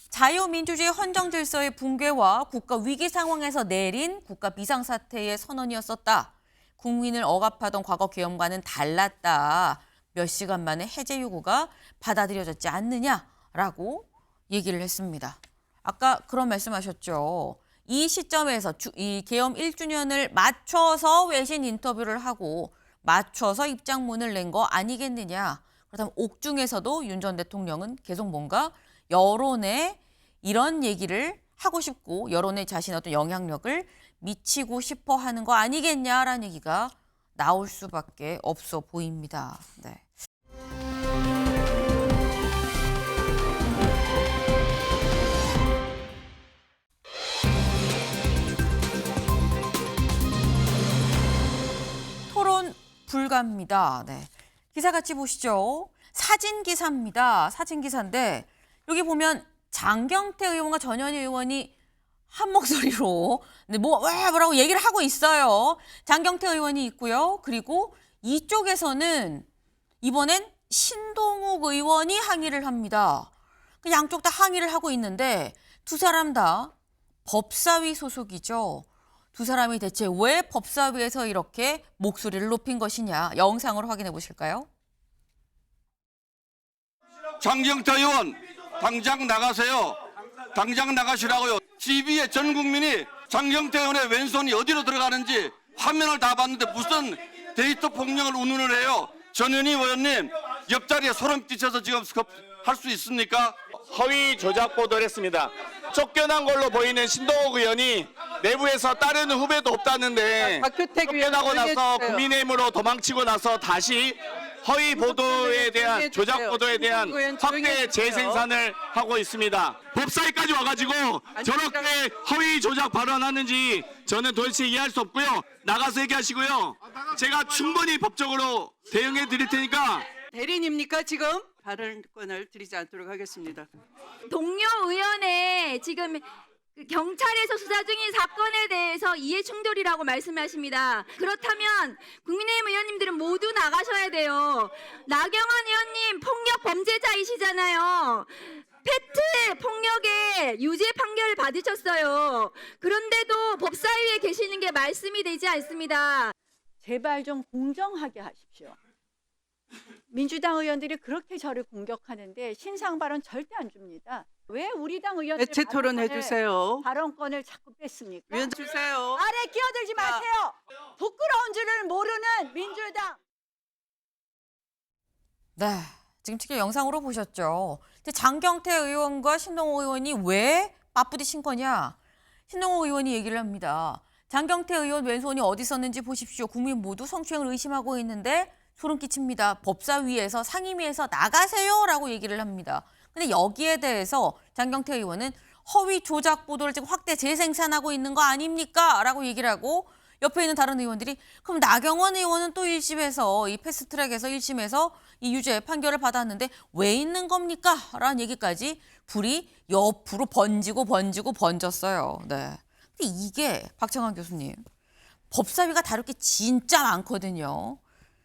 자유민주주의 헌정 질서의 붕괴와 국가 위기 상황에서 내린 국가 비상사태의 선언이었었다. 국민을 억압하던 과거 계엄과는 달랐다. 몇 시간 만에 해제 요구가 받아들여졌지 않느냐라고 얘기를 했습니다. 아까 그런 말씀하셨죠. 이 시점에서 이 계엄 1주년을 맞춰서 외신 인터뷰를 하고 맞춰서 입장문을 낸 거 아니겠느냐. 그렇다면 옥중에서도 윤 전 대통령은 계속 뭔가 여론에 이런 얘기를 하고 싶고 여론에 자신의 어떤 영향력을 미치고 싶어 하는 거 아니겠냐라는 얘기가 나올 수밖에 없어 보입니다. 네. 토론 불가입니다. 네. 기사 같이 보시죠. 사진 기사입니다. 사진 기사인데 여기 보면 장경태 의원과 전현희 의원이 한 목소리로 뭐라고 얘기를 하고 있어요. 장경태 의원이 있고요. 그리고 이쪽에서는 이번엔 신동욱 의원이 항의를 합니다. 양쪽 다 항의를 하고 있는데 두 사람 다 법사위 소속이죠. 두 사람이 대체 왜 법사위에서 이렇게 목소리를 높인 것이냐. 영상으로 확인해 보실까요? 장경태 의원 당장 나가세요. 당장 나가시라고요. TV에 전 국민이 장경태 의원의 왼손이 어디로 들어가는지 화면을 다 봤는데 무슨 데이터 폭력을 운운을 해요. 전현희 의원님 옆자리에 소름 끼쳐서 지금 할 수 있습니까? 허위 조작 보도를 했습니다. 쫓겨난 걸로 보이는 신동욱 의원이 내부에서 따르는 후배도 없다는데 쫓겨나고 나서 국민의힘으로 도망치고 나서 다시 허위 보도에 대한 조작 보도에 대한 확대 재생산을 하고 있습니다. 법사위까지 와가지고 저렇게 허위 조작 발언하는지 저는 도대체 이해할 수 없고요. 나가서 얘기하시고요. 제가 충분히 법적으로 대응해 드릴 테니까. 대리입니까 지금? 발언권을 드리지 않도록 하겠습니다. 동료 의원의 지금 경찰에서 수사 중인 사건에 대해서 이해 충돌이라고 말씀하십니다. 그렇다면 국민의힘 의원님들은 모두 나가셔야 돼요. 나경원 의원님 폭력 범죄자이시잖아요. 페트 폭력에 유죄 판결을 받으셨어요. 그런데도 법사위에 계시는 게 말씀이 되지 않습니다. 제발 좀 공정하게 하십시오. 민주당 의원들이 그렇게 저를 공격하는데 신상 발언 절대 안 줍니다. 왜 우리 당 의원들 대체 토론해 주세요. 발언권을 자꾸 뺐습니까? 위원 주세요. 아래 끼어들지 마세요. 부끄러운 줄을 모르는 민주당. 네, 지금 직접 영상으로 보셨죠. 근데 장경태 의원과 신동욱 의원이 왜 맞부딪힌 거냐. 신동욱 의원이 얘기를 합니다. 장경태 의원 왼손이 어디 있었는지 보십시오. 국민 모두 성추행을 의심하고 있는데 소름 끼칩니다. 법사위에서 상임위에서 나가세요라고 얘기를 합니다. 근데 여기에 대해서 장경태 의원은 허위 조작 보도를 지금 확대 재생산하고 있는 거 아닙니까? 라고 얘기를 하고 옆에 있는 다른 의원들이 그럼 나경원 의원은 또 1심에서 이 패스트트랙에서 1심에서 이 유죄 판결을 받았는데 왜 있는 겁니까? 라는 얘기까지 불이 옆으로 번졌어요. 네. 근데 이게 박정환 교수님 법사위가 다룰 게 진짜 많거든요.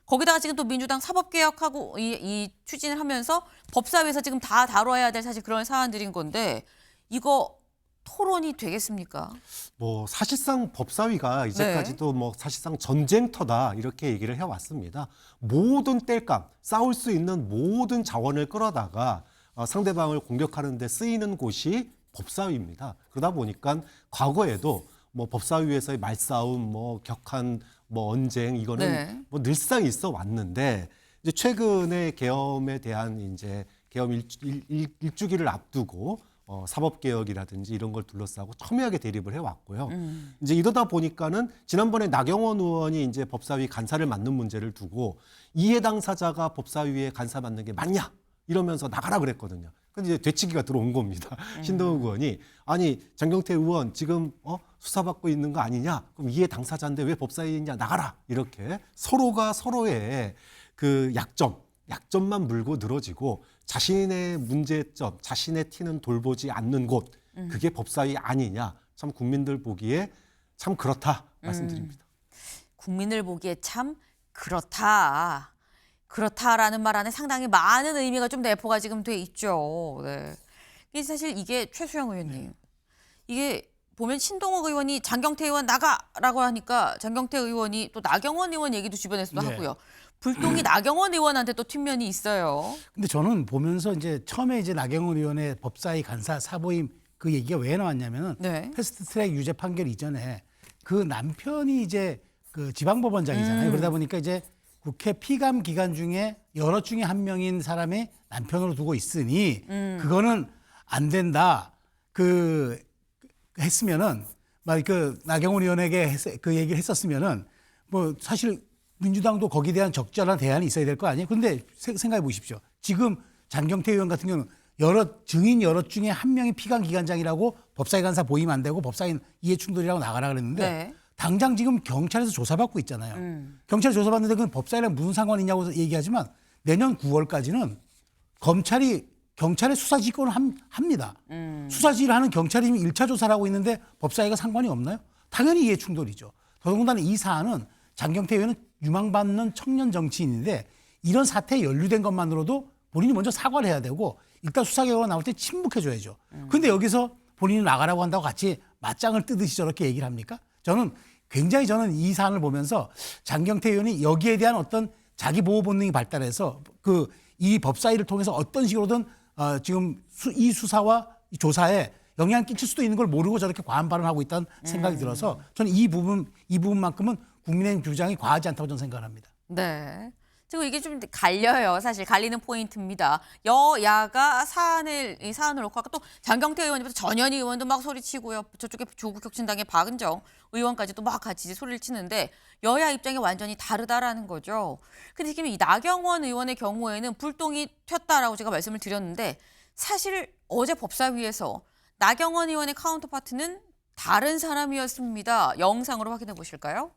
거기다가 지금 또 민주당 사법개혁하고 이 추진을 하면서 법사위에서 지금 다 다뤄야 될 사실 그런 사안들인 건데 이거 토론이 되겠습니까? 뭐 사실상 법사위가 이제까지도 뭐 사실상 전쟁터다 이렇게 얘기를 해왔습니다. 모든 땔감, 싸울 수 있는 모든 자원을 끌어다가 상대방을 공격하는 데 쓰이는 곳이 법사위입니다. 그러다 보니까 과거에도 뭐 법사위에서의 말싸움, 뭐 격한 뭐 언쟁 이거는 뭐 늘상 있어 왔는데 이제 최근에 계엄에 대한 이제 계엄 일주기를 앞두고 사법개혁이라든지 이런 걸 둘러싸고 첨예하게 대립을 해왔고요. 이제 이러다 보니까는 지난번에 나경원 의원이 이제 법사위 간사를 맡는 문제를 두고 이해 당사자가 법사위에 간사 맡는 게 맞냐 이러면서 나가라 그랬거든요. 근데 이제 되치기가 들어온 겁니다. 신동욱 의원이 아니 장경태 의원 지금 수사받고 있는 거 아니냐? 그럼 이해 당사자인데 왜 법사위에 있냐? 나가라 이렇게 서로가 서로의 그 약점만 물고 늘어지고 자신의 문제점, 자신의 티는 돌보지 않는 곳, 그게 법사위 아니냐. 참 국민들 보기에 참 그렇다 말씀드립니다. 국민을 보기에 참 그렇다라는 말 안에 상당히 많은 의미가 좀 내포가 지금 돼 있죠. 네. 이게 사실 이게 최수영 의원님, 이게 보면 신동욱 의원이 장경태 의원 나가라고 하니까 장경태 의원이 또 나경원 의원 얘기도 주변에서도 하고요. 불똥이 나경원 의원한테 또 뒷면이 있어요. 근데 저는 보면서 이제 처음에 이제 나경원 의원의 법사위 간사 사보임 그 얘기가 왜 나왔냐면은 패스트트랙 유죄 판결 이전에 그 남편이 이제 그 지방법원장이잖아요. 그러다 보니까 이제 국회 피감 기관 중에 여럿 중에 한 명인 사람이 남편으로 두고 있으니 그거는 안 된다. 그 했으면은 막 그 나경원 의원에게 그 얘기를 했었으면은 뭐 사실 민주당도 거기에 대한 적절한 대안이 있어야 될 거 아니에요? 그런데 생각해 보십시오. 지금 장경태 의원 같은 경우는 증인 여럿 중에 한 명이 피감 기관장이라고 법사위 간사 보이면 안 되고 법사위 이해 충돌이라고 나가라 그랬는데 당장 지금 경찰에서 조사받고 있잖아요. 경찰 조사받는데 그건 법사위랑 무슨 상관이냐고 얘기하지만 내년 9월까지는 경찰의 수사지휘권을 합니다. 수사지휘를 하는 경찰이 1차 조사를 하고 있는데 법사위가 상관이 없나요? 당연히 이해 충돌이죠. 더군다나 이 사안은 장경태 의원은 유망받는 청년 정치인인데 이런 사태에 연루된 것만으로도 본인이 먼저 사과를 해야 되고 일단 수사 결과가 나올 때 침묵해줘야죠. 그런데 여기서 본인이 나가라고 한다고 같이 맞짱을 뜨듯이 저렇게 얘기를 합니까? 저는 이 사안을 보면서 장경태 의원이 여기에 대한 어떤 자기 보호 본능이 발달해서 이 법사위를 통해서 어떤 식으로든 지금 이 수사와 이 조사에 영향을 끼칠 수도 있는 걸 모르고 저렇게 과한 발언을 하고 있다는 생각이 들어서 저는 이 부분만큼은 국민의힘 주장이 과하지 않다고 저는 생각을 합니다. 네. 그리고 이게 좀 갈려요. 사실 갈리는 포인트입니다. 여야가 이 사안을 놓고 아까 또 장경태 의원님부터 전현희 의원도 막 소리치고요. 저쪽에 조국혁신당의 박은정 의원까지도 막 같이 소리를 치는데 여야 입장이 완전히 다르다라는 거죠. 근데 지금 이 나경원 의원의 경우에는 불똥이 튀었다라고 제가 말씀을 드렸는데 사실 어제 법사위에서 나경원 의원의 카운터파트는 다른 사람이었습니다. 영상으로 확인해 보실까요?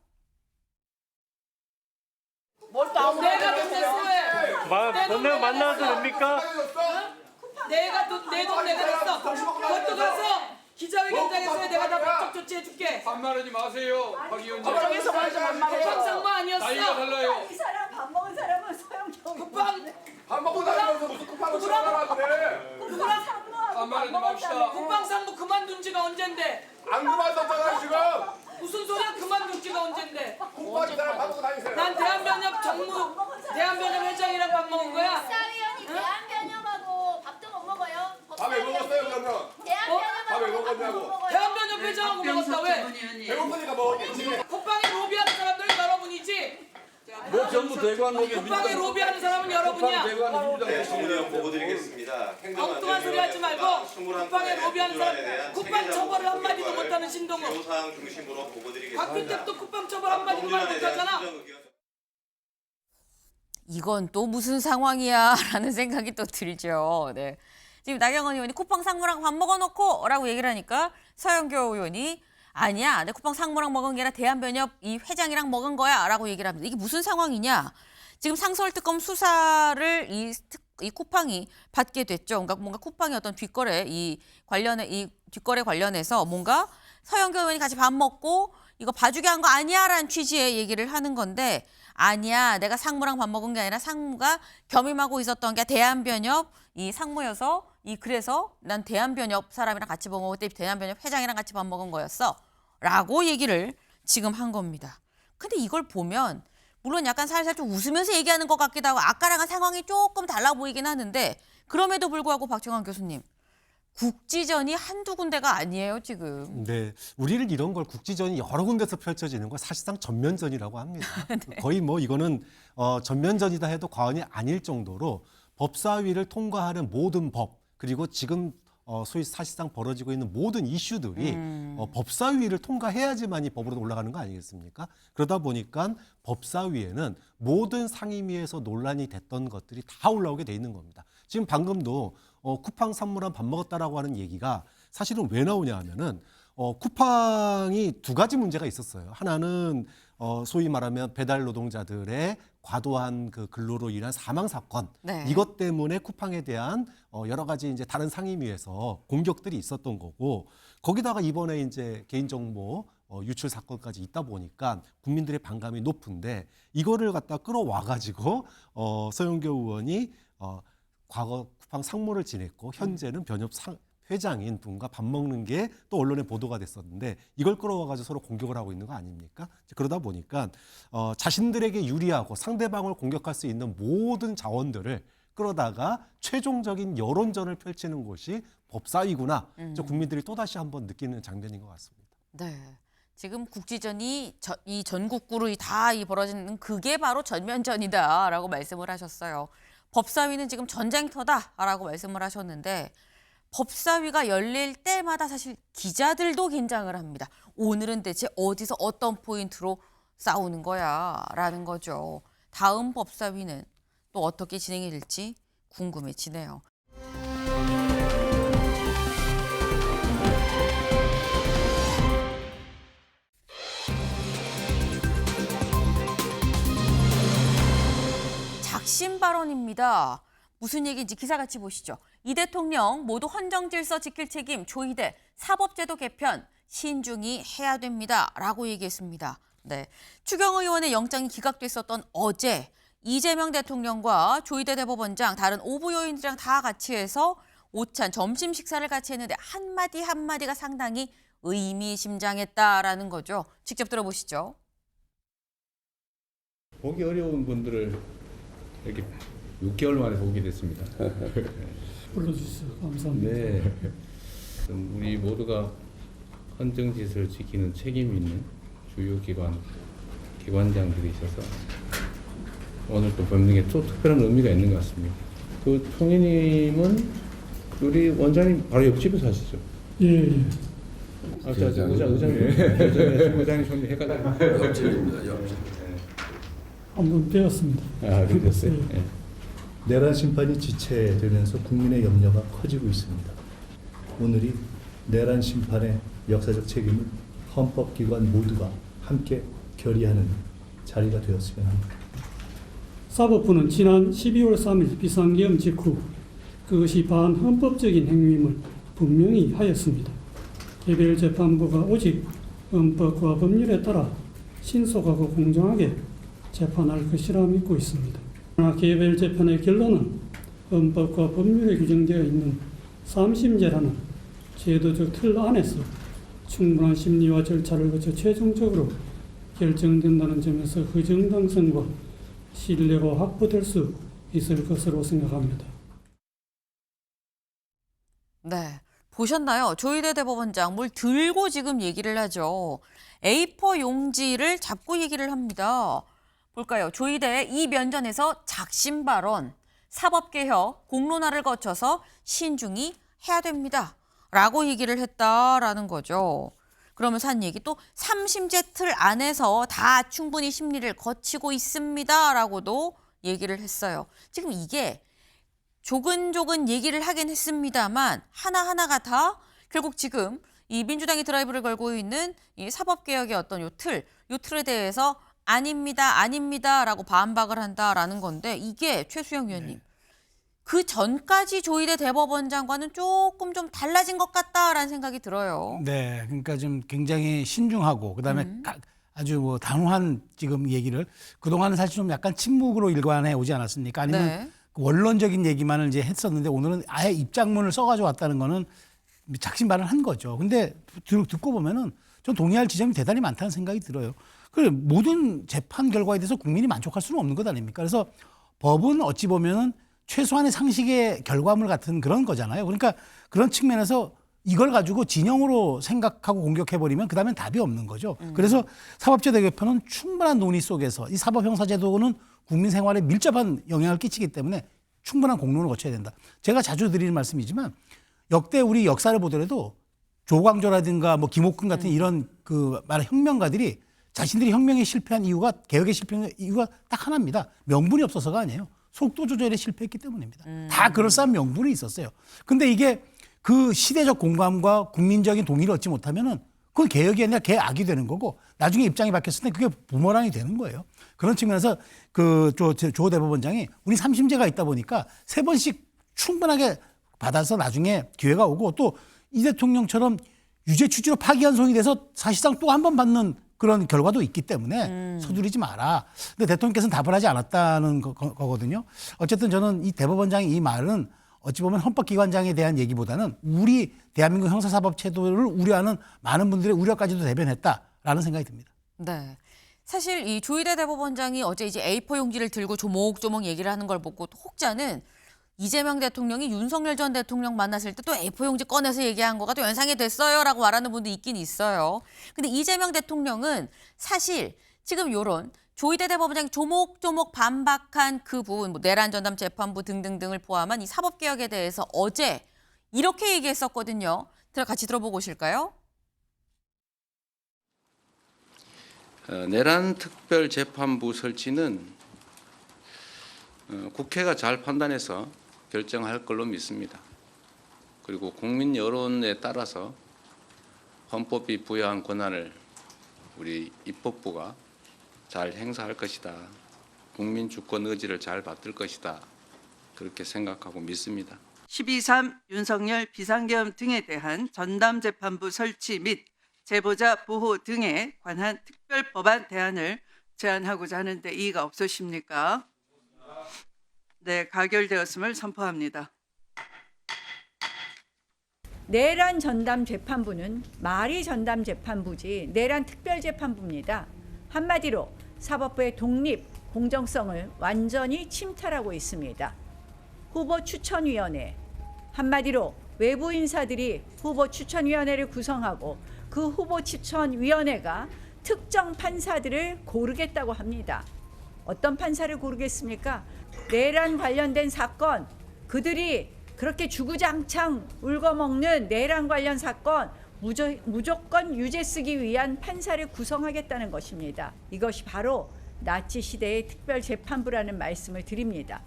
내가 돈 냈어 왜? 돈 만나도 됩니까? 내가 내 돈 내가 냈어. 그것도 가서 기자회견장에서 내가 다 법적 조치해줄게. 반말하지 마세요, 박 위원장. 법정에서 말좀 반말해. 국방상마 아니었어. 나이가 달라요. 이 사람 밥 먹은 사람은 소영경. 밥 먹고 다니면서 무슨 쿠팡을 쏘라고 그래. 누구랑 반말하지 맙시다. 국방상무 그만둔 지가 언젠데. 안 그만뒀잖아요 지금. 무슨 소리야 그만둔 지가 언젠데. 국방이랑 밥 먹고 다니세요. 난 대한변협 회장이랑 밥 먹은 거야. 사위원이 대한변협하고 밥도 못 먹어요. 밥 왜 먹었어요 그러면? 밥 왜 먹었냐고. 대한변협 회장하고 먹었다 왜? 배고프니까 먹었겠지. 국방에 로비하는 사람들은 여러분이지. 뭐 전부 대관 로비. 국방에 로비하는 사람은 여러분이야. 네, 정무위원 보고 드리겠습니다. 엉뚱한 소리 하지 말고 국방에 로비하는 사람, 국방 처벌을 한마디도 못하는 신동욱. 사항 중심으로 보고 드리겠습니다. 박근택도 국방 처벌 한마디도 말 못하잖아. 이건 또 무슨 상황이야 라는 생각이 또 들죠. 네. 지금 나경원 의원이 쿠팡 상무랑 밥 먹어놓고 라고 얘기를 하니까 서영교 의원이 아니야. 내 쿠팡 상무랑 먹은 게 아니라 대한변협 이 회장이랑 먹은 거야 라고 얘기를 합니다. 이게 무슨 상황이냐. 지금 상설특검 수사를 이 쿠팡이 받게 됐죠. 그러니까 뭔가 쿠팡의 어떤 뒷거래 관련해서 뭔가 서영교 의원이 같이 밥 먹고 이거 봐주게 한 거 아니야라는 취지의 얘기를 하는 건데 아니야. 내가 상무랑 밥 먹은 게 아니라 상무가 겸임하고 있었던 게 대한변협 이 상무여서 그래서 난 대한변협 사람이랑 같이 밥 먹을 때 대한변협 회장이랑 같이 밥 먹은 거였어. 라고 얘기를 지금 한 겁니다. 근데 이걸 보면 물론 약간 살살 좀 웃으면서 얘기하는 것 같기도 하고 아까랑은 상황이 조금 달라 보이긴 하는데 그럼에도 불구하고 박정환 교수님. 국지전이 한두 군데가 아니에요, 지금. 네, 우리를 이런 걸 국지전이 여러 군데서 펼쳐지는 걸 사실상 전면전이라고 합니다. 네. 거의 뭐 이거는 전면전이다 해도 과언이 아닐 정도로 법사위를 통과하는 모든 법 그리고 지금 소위 사실상 벌어지고 있는 모든 이슈들이 법사위를 통과해야지만 이 법으로 올라가는 거 아니겠습니까? 그러다 보니까 법사위에는 모든 상임위에서 논란이 됐던 것들이 다 올라오게 돼 있는 겁니다. 지금 방금도 쿠팡 산무랑 밥 먹었다라고 하는 얘기가 사실은 왜 나오냐 하면은 쿠팡이 두 가지 문제가 있었어요. 하나는 소위 말하면 배달 노동자들의 과도한 그 근로로 인한 사망 사건 네. 이것 때문에 쿠팡에 대한 여러 가지 이제 다른 상임위에서 공격들이 있었던 거고 거기다가 이번에 이제 개인정보 유출 사건까지 있다 보니까 국민들의 반감이 높은데 이거를 갖다 끌어와 가지고 서영교 의원이 과거 쿠팡 상무를 지냈고 현재는 변협 회장인 분과 밥 먹는 게 또 언론에 보도가 됐었는데 이걸 끌어와가지고 서로 공격을 하고 있는 거 아닙니까? 그러다 보니까 자신들에게 유리하고 상대방을 공격할 수 있는 모든 자원들을 끌어다가 최종적인 여론전을 펼치는 곳이 법사위구나. 국민들이 또다시 한번 느끼는 장면인 것 같습니다. 네. 지금 국지전이 이 전국구로 다 벌어지는 그게 바로 전면전이다라고 말씀을 하셨어요. 법사위는 지금 전쟁터다라고 말씀을 하셨는데 법사위가 열릴 때마다 사실 기자들도 긴장을 합니다. 오늘은 대체 어디서 어떤 포인트로 싸우는 거야 라는 거죠. 다음 법사위는 또 어떻게 진행이 될지 궁금해지네요. 작심 발언입니다. 무슨 얘기인지 기사같이 보시죠. 이 대통령 모두 헌정질서 지킬 책임 조희대 사법제도 개편 신중히 해야 됩니다. 라고 얘기했습니다. 네, 추경호 의원의 영장이 기각됐었던 어제 이재명 대통령과 조희대 대법원장 다른 오부 요인들이랑 다 같이 해서 오찬 점심 식사를 같이 했는데 한마디 한마디가 상당히 의미심장했다라는 거죠. 직접 들어보시죠. 보기 어려운 분들을 이렇게 6개월 만에 보게 됐습니다. 불러주셔서 감사합니다. 네. 우리 모두가 헌정질서를 지키는 책임 있는 주요 기관장들이셔서 오늘 또 뵙는 게 또 특별한 의미가 있는 것 같습니다. 그 총리님은 우리 원장님 바로 옆집에 사시죠? 예. 의장님 총리 헷갈려요. 옆집입니다. 옆집. 한번 되었습니다. 그랬어요. 네. 내란 심판이 지체되면서 국민의 염려가 커지고 있습니다. 오늘이 내란 심판의 역사적 책임을 헌법기관 모두가 함께 결의하는 자리가 되었으면 합니다. 사법부는 지난 12월 3일 비상계엄 직후 그것이 반헌법적인 행위임을 분명히 하였습니다. 개별 재판부가 오직 헌법과 법률에 따라 신속하고 공정하게 재판할 것이라 믿고 있습니다. 그러나 개별 재판의 결론은 헌법과 법률에 규정되어 있는 3심제라는 제도적 틀 안에서 충분한 심리와 절차를 거쳐 최종적으로 결정된다는 점에서 그 정당성과 신뢰가 확보될 수 있을 것으로 생각합니다. 네, 보셨나요? 조희대 대법원장 뭘 들고 지금 얘기를 하죠. A4 용지를 잡고 얘기를 합니다. 볼까요? 조희대의 이 면전에서 작심 발언, 사법개혁, 공론화를 거쳐서 신중히 해야 됩니다. 라고 얘기를 했다라는 거죠. 그러면서 한 얘기 또 3심제 틀 안에서 다 충분히 심리를 거치고 있습니다. 라고도 얘기를 했어요. 지금 이게 조근조근 얘기를 하긴 했습니다만 하나하나가 다 결국 지금 이 민주당이 드라이브를 걸고 있는 이 사법개혁의 어떤 요 틀에 대해서 아닙니다 라고 반박을 한다라는 건데 이게 최수영 위원님. 네. 그 전까지 조희대 대법원장과는 조금 좀 달라진 것 같다라는 생각이 들어요. 네, 그러니까 좀 굉장히 신중하고 그다음에 아주 뭐 단호한 지금 얘기를 그동안은 사실 좀 약간 침묵으로 일관해 오지 않았습니까? 아니면 네. 그 원론적인 얘기만을 이제 했었는데 오늘은 아예 입장문을 써가지고 왔다는 거는 작심반을 한 거죠. 근데 듣고 보면은 전 동의할 지점이 대단히 많다는 생각이 들어요. 그 모든 재판 결과에 대해서 국민이 만족할 수는 없는 것 아닙니까? 그래서 법은 어찌 보면은 최소한의 상식의 결과물 같은 그런 거잖아요. 그러니까 그런 측면에서 이걸 가지고 진영으로 생각하고 공격해버리면 그다음엔 답이 없는 거죠. 그래서 사법제도 개편은 충분한 논의 속에서 이 사법형사제도는 국민 생활에 밀접한 영향을 끼치기 때문에 충분한 공론을 거쳐야 된다. 제가 자주 드리는 말씀이지만 역대 우리 역사를 보더라도 조광조라든가 뭐 김옥근 같은 이런 그 말의 혁명가들이 자신들이 혁명에 실패한 이유가 개혁에 실패한 이유가 딱 하나입니다. 명분이 없어서가 아니에요. 속도 조절에 실패했기 때문입니다. 다 그럴싸한 명분이 있었어요. 근데 이게 그 시대적 공감과 국민적인 동의를 얻지 못하면은 그건 개혁이 아니라 개악이 되는 거고 나중에 입장이 바뀌었을 때 그게 부머랑이 되는 거예요. 그런 측면에서 그 조 대법원장이 우리 3심제가 있다 보니까 3번씩 충분하게 받아서 나중에 기회가 오고 또 이 대통령처럼 유죄 취지로 파기환송이 돼서 사실상 또 한 번 받는 그런 결과도 있기 때문에 서두르지 마라. 근데 대통령께서는 답을 하지 않았다는 거거든요. 어쨌든 저는 이 대법원장의 이 말은 어찌 보면 헌법기관장에 대한 얘기보다는 우리 대한민국 형사사법제도를 우려하는 많은 분들의 우려까지도 대변했다라는 생각이 듭니다. 네. 사실 이 조희대 대법원장이 어제 이제 A4 용지를 들고 조목조목 얘기를 하는 걸 보고 또 혹자는 이재명 대통령이 윤석열 전 대통령 만났을 때 또 A4 용지 꺼내서 얘기한 거가 또 연상이 됐어요라고 말하는 분도 있긴 있어요. 근데 이재명 대통령은 사실 지금 요런 조희대 대법원장이 조목조목 반박한 그 부분, 뭐 내란 전담 재판부 등등등을 포함한 이 사법개혁에 대해서 어제 이렇게 얘기했었거든요. 같이 들어보고 오실까요? 내란 특별 재판부 설치는 국회가 잘 판단해서 결정할 걸로 믿습니다. 그리고 국민 여론에 따라서 헌법이 부여한 권한을 우리 입법부가 잘 행사할 것이다. 국민 주권 의지를 잘 받들 것이다. 그렇게 생각하고 믿습니다. 12.3 윤석열 비상계엄 등에 대한 전담재판부 설치 및 제보자 보호 등에 관한 특별법안 대안을 제안하고자 하는데 이의가 없으십니까? 네, 가결되었음을 선포합니다. 내란 전담 재판부는 말이 전담 재판부지 내란 특별 재판부입니다. 한마디로 사법부의 독립, 공정성을 완전히 침탈하고 있습니다. 후보 추천위원회, 한마디로 외부 인사들이 후보 추천위원회를 구성하고 그 후보 추천위원회가 특정 판사들을 고르겠다고 합니다. 어떤 판사를 고르겠습니까? 내란 관련된 사건, 그들이 그렇게 주구장창 울거먹는 내란 관련 사건 무조건 유죄 쓰기 위한 판사를 구성하겠다는 것입니다. 이것이 바로 나치 시대의 특별재판부라는 말씀을 드립니다.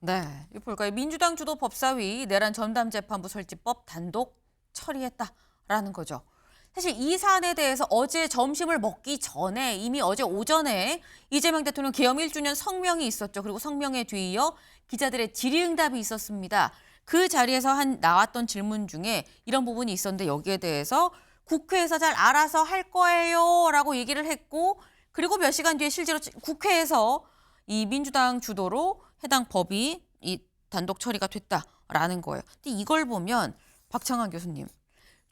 네, 이 볼까요? 민주당 주도 법사위 내란 전담재판부 설치법 단독 처리했다라는 거죠. 사실 이 사안에 대해서 어제 점심을 먹기 전에 이미 어제 오전에 이재명 대통령 계엄 1주년 성명이 있었죠. 그리고 성명에 뒤이어 기자들의 질의응답이 있었습니다. 그 자리에서 나왔던 질문 중에 이런 부분이 있었는데 여기에 대해서 국회에서 잘 알아서 할 거예요 라고 얘기를 했고 그리고 몇 시간 뒤에 실제로 국회에서 이 민주당 주도로 해당 법이 이 단독 처리가 됐다라는 거예요. 근데 이걸 보면 박창환 교수님,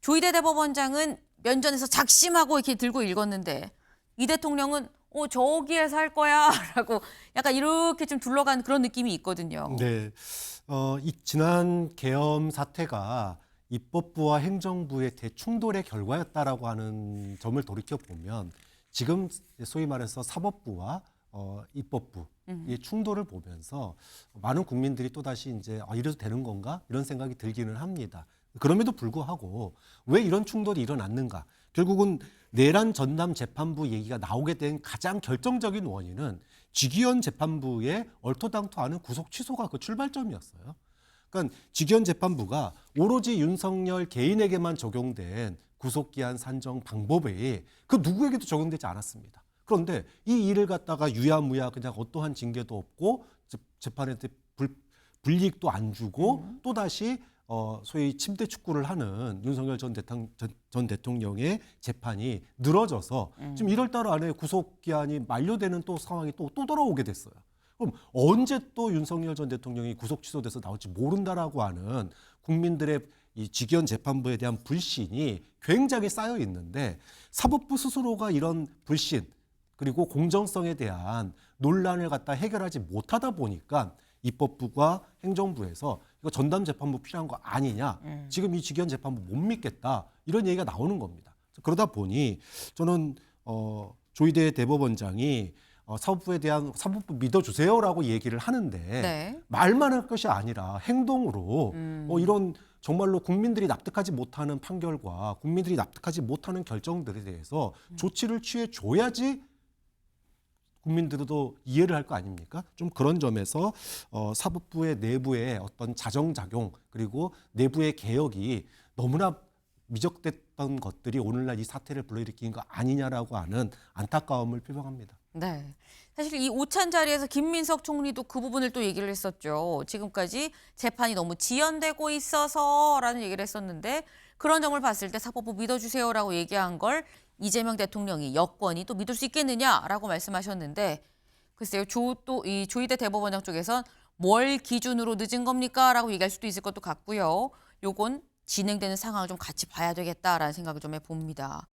조희대 대법원장은 면전에서 작심하고 이렇게 들고 읽었는데 이 대통령은 저기에서 할 거야 라고 약간 이렇게 좀 둘러간 그런 느낌이 있거든요. 네. 이 지난 계엄 사태가 입법부와 행정부의 대충돌의 결과였다라고 하는 점을 돌이켜보면 지금 소위 말해서 사법부와 입법부의 충돌을 보면서 많은 국민들이 또다시 이제 이래도 되는 건가? 이런 생각이 들기는 합니다. 그럼에도 불구하고 왜 이런 충돌이 일어났는가? 결국은 내란 전담 재판부 얘기가 나오게 된 가장 결정적인 원인은 직위원 재판부의 얼토당토하는 구속 취소가 그 출발점이었어요. 그러니까 직위원 재판부가 오로지 윤석열 개인에게만 적용된 구속기한 산정 방법에 그 누구에게도 적용되지 않았습니다. 그런데 이 일을 갖다가 유야무야 그냥 어떠한 징계도 없고 재판한테 불이익도 안 주고 또 다시 소위 침대 축구를 하는 윤석열 전 대통령의 재판이 늘어져서 지금 1월 달 안에 구속 기한이 만료되는 또 상황이 또 돌아오게 됐어요. 그럼 언제 또 윤석열 전 대통령이 구속 취소돼서 나올지 모른다라고 하는 국민들의 이 직위원 재판부에 대한 불신이 굉장히 쌓여 있는데 사법부 스스로가 이런 불신 그리고 공정성에 대한 논란을 갖다 해결하지 못하다 보니까 입법부가 행정부에서 이거 전담 재판부 필요한 거 아니냐. 지금 이 직위원 재판부 못 믿겠다. 이런 얘기가 나오는 겁니다. 그러다 보니 저는 조희대 대법원장이 사법부 믿어주세요라고 얘기를 하는데 네. 말만 할 것이 아니라 행동으로 이런 정말로 국민들이 납득하지 못하는 판결과 국민들이 납득하지 못하는 결정들에 대해서 조치를 취해줘야지 국민들도 이해를 할 거 아닙니까? 좀 그런 점에서 사법부의 내부의 어떤 자정작용 그리고 내부의 개혁이 너무나 미적됐던 것들이 오늘날 이 사태를 불러일으킨 거 아니냐라고 하는 안타까움을 표명합니다. 네. 사실 이 오찬 자리에서 김민석 총리도 그 부분을 또 얘기를 했었죠. 지금까지 재판이 너무 지연되고 있어서라는 얘기를 했었는데 그런 점을 봤을 때 사법부 믿어주세요라고 얘기한 걸 이재명 대통령이 여권이 또 믿을 수 있겠느냐라고 말씀하셨는데 글쎄요. 이 조희대 대법원장 쪽에선 뭘 기준으로 늦은 겁니까라고 얘기할 수도 있을 것도 같고요. 요건 진행되는 상황을 좀 같이 봐야 되겠다라는 생각을 좀 해봅니다.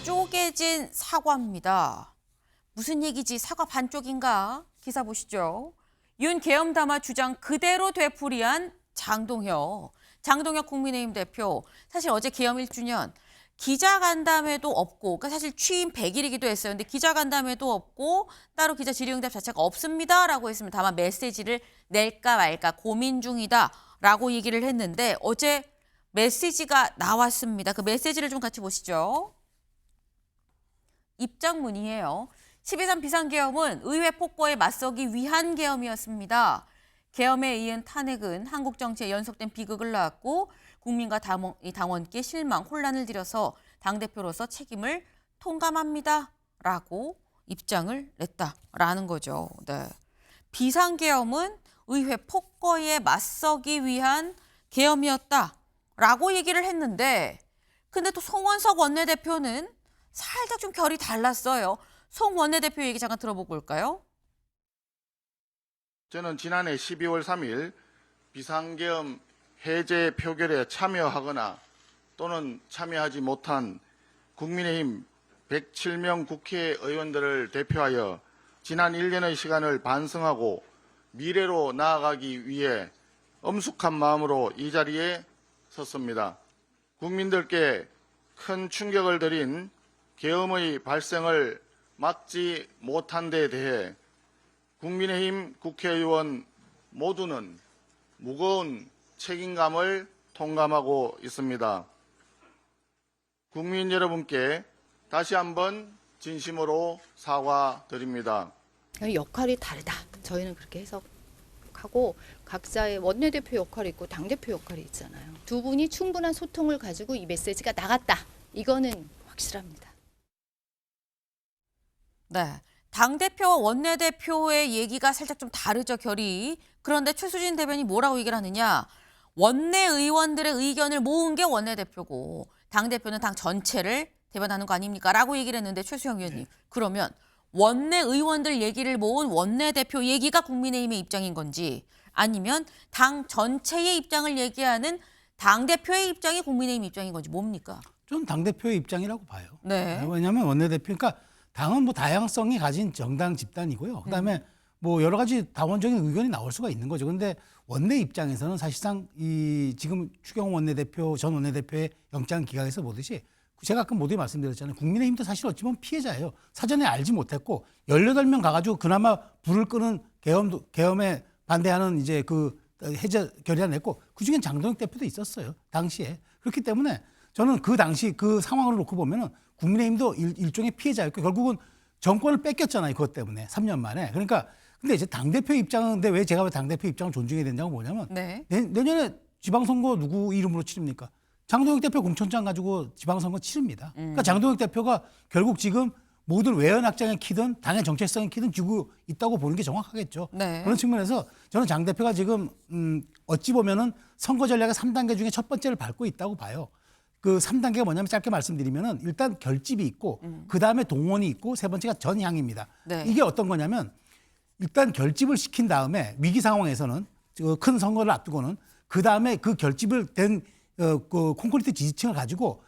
쪼개진 사과입니다. 무슨 얘기지? 사과 반쪽인가? 기사 보시죠. 윤 계엄담화 주장 그대로 되풀이한 장동혁 국민의힘 대표. 사실 어제 계엄 1주년 기자간담회도 없고 그러니까 사실 취임 100일이기도 했어요. 근데 기자간담회도 없고 따로 기자 질의응답 자체가 없습니다라고 했으면 다만 메시지를 낼까 말까 고민 중이다라고 얘기를 했는데 어제 메시지가 나왔습니다. 그 메시지를 좀 같이 보시죠. 입장문이에요. 12.3 비상계엄은 의회 폭거에 맞서기 위한 계엄이었습니다. 계엄에 이은 탄핵은 한국 정치에 연속된 비극을 낳았고 국민과 당원께 실망, 혼란을 들여서 당대표로서 책임을 통감합니다. 라고 입장을 냈다라는 거죠. 네. 비상계엄은 의회 폭거에 맞서기 위한 계엄이었다라고 얘기를 했는데 근데 또 송원석 원내대표는 살짝 좀 결이 달랐어요. 송 원내대표 얘기 잠깐 들어보고 올까요? 저는 지난해 12월 3일 비상계엄 해제 표결에 참여하거나 또는 참여하지 못한 국민의힘 107명 국회의원들을 대표하여 지난 1년의 시간을 반성하고 미래로 나아가기 위해 엄숙한 마음으로 이 자리에 섰습니다. 국민들께 큰 충격을 드린 계엄의 발생을 막지 못한 데 대해 국민의힘 국회의원 모두는 무거운 책임감을 통감하고 있습니다. 국민 여러분께 다시 한번 진심으로 사과드립니다. 역할이 다르다. 저희는 그렇게 해석하고 각자의 원내대표 역할이 있고 당대표 역할이 있잖아요. 두 분이 충분한 소통을 가지고 이 메시지가 나갔다. 이거는 확실합니다. 네. 당대표와 원내대표의 얘기가 살짝 좀 다르죠, 결이. 그런데 최수진 대변인이 뭐라고 얘기를 하느냐. 원내 의원들의 의견을 모은 게 원내대표고 당대표는 당 전체를 대변하는 거 아닙니까? 라고 얘기를 했는데 최수영 의원님. 그러면 원내 의원들 얘기를 모은 원내대표 얘기가 국민의힘의 입장인 건지 아니면 당 전체의 입장을 얘기하는 당대표의 입장이 국민의힘 입장인 건지 뭡니까? 좀 당대표의 입장이라고 봐요. 네. 왜냐하면 원내대표, 그러니까 당은 뭐 다양성이 가진 정당 집단이고요. 그다음에 뭐 여러 가지 다원적인 의견이 나올 수가 있는 거죠. 그런데 원내 입장에서는 사실상 이 지금 추경호 원내대표, 전 원내대표의 영장 기각에서 보듯이 제가 아까 모두에 말씀드렸잖아요. 국민의힘도 사실 어찌 보면 피해자예요. 사전에 알지 못했고 18명 가가지고 그나마 불을 끄는 계엄에 반대하는 이제 그 해제 결의안 냈고 그중엔 장동혁 대표도 있었어요. 당시에. 그렇기 때문에 저는 그 당시 그 상황을 놓고 보면은 국민의힘도 일종의 피해자였고 결국은 정권을 뺏겼잖아요. 그것 때문에 3년 만에. 그러니까 근데 이제 당대표 입장은 근데 왜 제가 당대표 입장을 존중해야 된다고 보냐면 네. 내년에 지방선거 누구 이름으로 치릅니까? 장동혁 대표 공천장 가지고 지방선거 치릅니다. 그러니까 장동혁 대표가 결국 지금 모든 외연 확장의 키든 당의 정체성의 키든 쥐고 있다고 보는 게 정확하겠죠. 네. 그런 측면에서 저는 장 대표가 지금 어찌 보면은 선거 전략의 3단계 중에 첫 번째를 밟고 있다고 봐요. 그 3단계가 뭐냐면 짧게 말씀드리면은 일단 결집이 있고 그다음에 동원이 있고 세 번째가 전향입니다. 네. 이게 어떤 거냐면 일단 결집을 시킨 다음에 위기 상황에서는 큰 선거를 앞두고는 그다음에 그 결집을 된 그 콘크리트 지지층을 가지고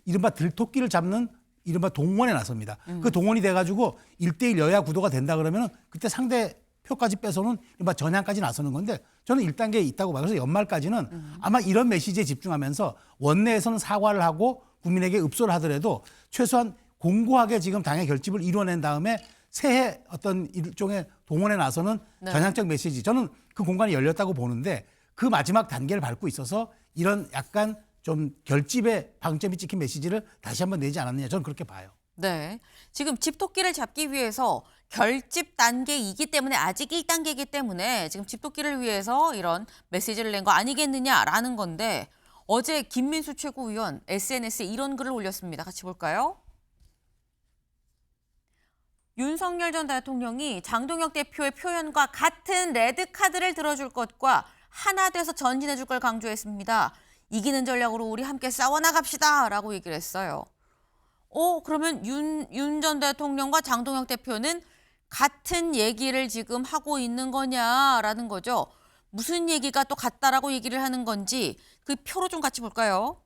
이른바 들토끼를 잡는 이른바 동원에 나섭니다. 그 동원이 돼가지고 1대1 여야 구도가 된다 그러면은 그때 상대 표까지 빼서는 이른바 전향까지 나서는 건데 저는 1단계에 있다고 봐요. 그래서 연말까지는 아마 이런 메시지에 집중하면서 원내에서는 사과를 하고 국민에게 읍소를 하더라도 최소한 공고하게 지금 당의 결집을 이뤄낸 다음에 새해 어떤 일종의 동원에 나서는 네. 전향적 메시지. 저는 그 공간이 열렸다고 보는데 그 마지막 단계를 밟고 있어서 이런 약간 좀 결집에 방점이 찍힌 메시지를 다시 한번 내지 않았느냐. 저는 그렇게 봐요. 네. 지금 집토끼를 잡기 위해서 결집 단계이기 때문에 아직 1단계이기 때문에 지금 집토끼를 위해서 이런 메시지를 낸 거 아니겠느냐라는 건데 어제 김민수 최고위원 SNS에 이런 글을 올렸습니다. 같이 볼까요? 윤석열 전 대통령이 장동혁 대표의 표현과 같은 레드카드를 들어줄 것과 하나 돼서 전진해 줄 걸 강조했습니다. 이기는 전략으로 우리 함께 싸워나갑시다 라고 얘기를 했어요. 그러면 윤 전 대통령과 장동혁 대표는 같은 얘기를 지금 하고 있는 거냐라는 거죠. 무슨 얘기가 또 같다라고 얘기를 하는 건지 그 표로 좀 같이 볼까요?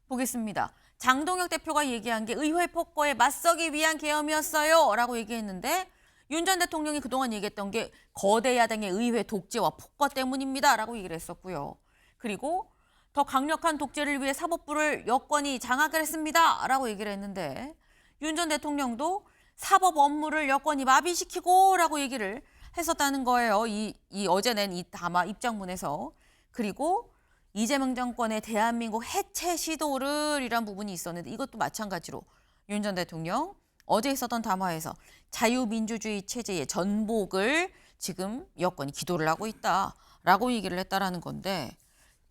보겠습니다. 장동혁 대표가 얘기한 게 의회 폭거에 맞서기 위한 계엄이었어요 라고 얘기했는데 윤 전 대통령이 그동안 얘기했던 게 거대 야당의 의회 독재와 폭거 때문입니다 라고 얘기를 했었고요. 그리고 더 강력한 독재를 위해 사법부를 여권이 장악을 했습니다 라고 얘기를 했는데 윤 전 대통령도 사법 업무를 여권이 마비시키고 라고 얘기를 했었다는 거예요. 이 어제 낸 이 담화 입장문에서. 그리고 이재명 정권의 대한민국 해체 시도를 이란 부분이 있었는데 이것도 마찬가지로 윤 전 대통령 어제 있었던 담화에서 자유민주주의 체제의 전복을 지금 여권이 기도를 하고 있다라고 얘기를 했다라는 건데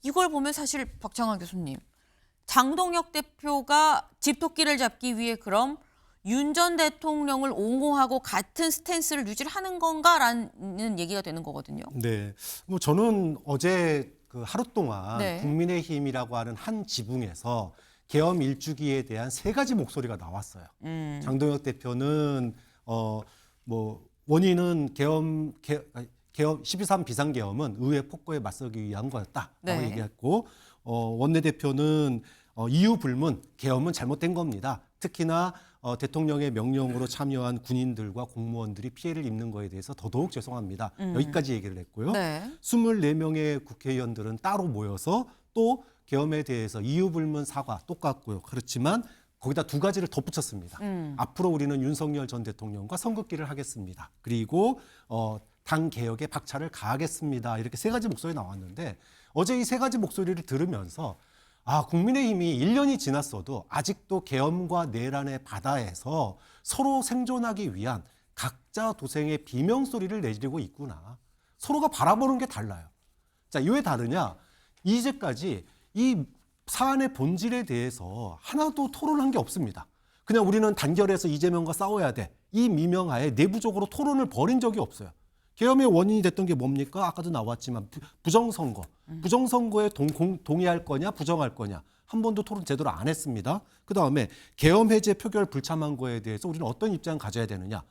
이걸 보면 사실 박창환 교수님 장동혁 대표가 집토끼를 잡기 위해 그럼 윤 전 대통령을 옹호하고 같은 스탠스를 유지를 하는 건가라는 얘기가 되는 거거든요. 네, 뭐 저는 어제 그 하루 동안 네. 국민의힘이라고 하는 한 지붕에서 계엄 일주기에 대한 세 가지 목소리가 나왔어요. 장동혁 대표는 뭐 원인은 계엄 12.3 비상계엄은 의회 폭거에 맞서기 위한 거였다라고 네. 얘기했고 원내대표는 이유 불문 계엄은 잘못된 겁니다. 특히나 대통령의 명령으로 참여한 군인들과 공무원들이 피해를 입는 거에 대해서 더더욱 죄송합니다. 여기까지 얘기를 했고요. 네. 24명의 국회의원들은 따로 모여서 또 계엄에 대해서 이유 불문 사과 똑같고요. 그렇지만 거기다 두 가지를 덧붙였습니다. 앞으로 우리는 윤석열 전 대통령과 선긋기를 하겠습니다. 그리고 당 개혁에 박차를 가하겠습니다. 이렇게 세 가지 목소리 나왔는데 어제 이 세 가지 목소리를 들으면서 국민의힘이 1년이 지났어도 아직도 계엄과 내란의 바다에서 서로 생존하기 위한 각자 도생의 비명소리를 내지르고 있구나. 서로가 바라보는 게 달라요. 자, 왜 다르냐? 이제까지 이 사안의 본질에 대해서 하나도 토론한 게 없습니다. 그냥 우리는 단결해서 이재명과 싸워야 돼. 이 미명하에 내부적으로 토론을 벌인 적이 없어요. 계엄의 원인이 됐던 게 뭡니까? 아까도 나왔지만 부정선거. 부정선거에 동의할 거냐 부정할 거냐. 한 번도 토론 제대로 안 했습니다. 그다음에 계엄 해제 표결 불참한 거에 대해서 우리는 어떤 입장을 가져야 되느냐.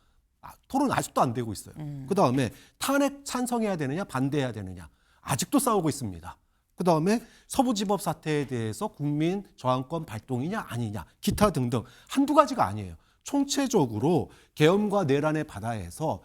토론 아직도 안 되고 있어요. 그다음에 탄핵 찬성해야 되느냐 반대해야 되느냐. 아직도 싸우고 있습니다. 그다음에 서부지법 사태에 대해서 국민 저항권 발동이냐 아니냐. 기타 등등 한두 가지가 아니에요. 총체적으로 계엄과 내란의 바다에서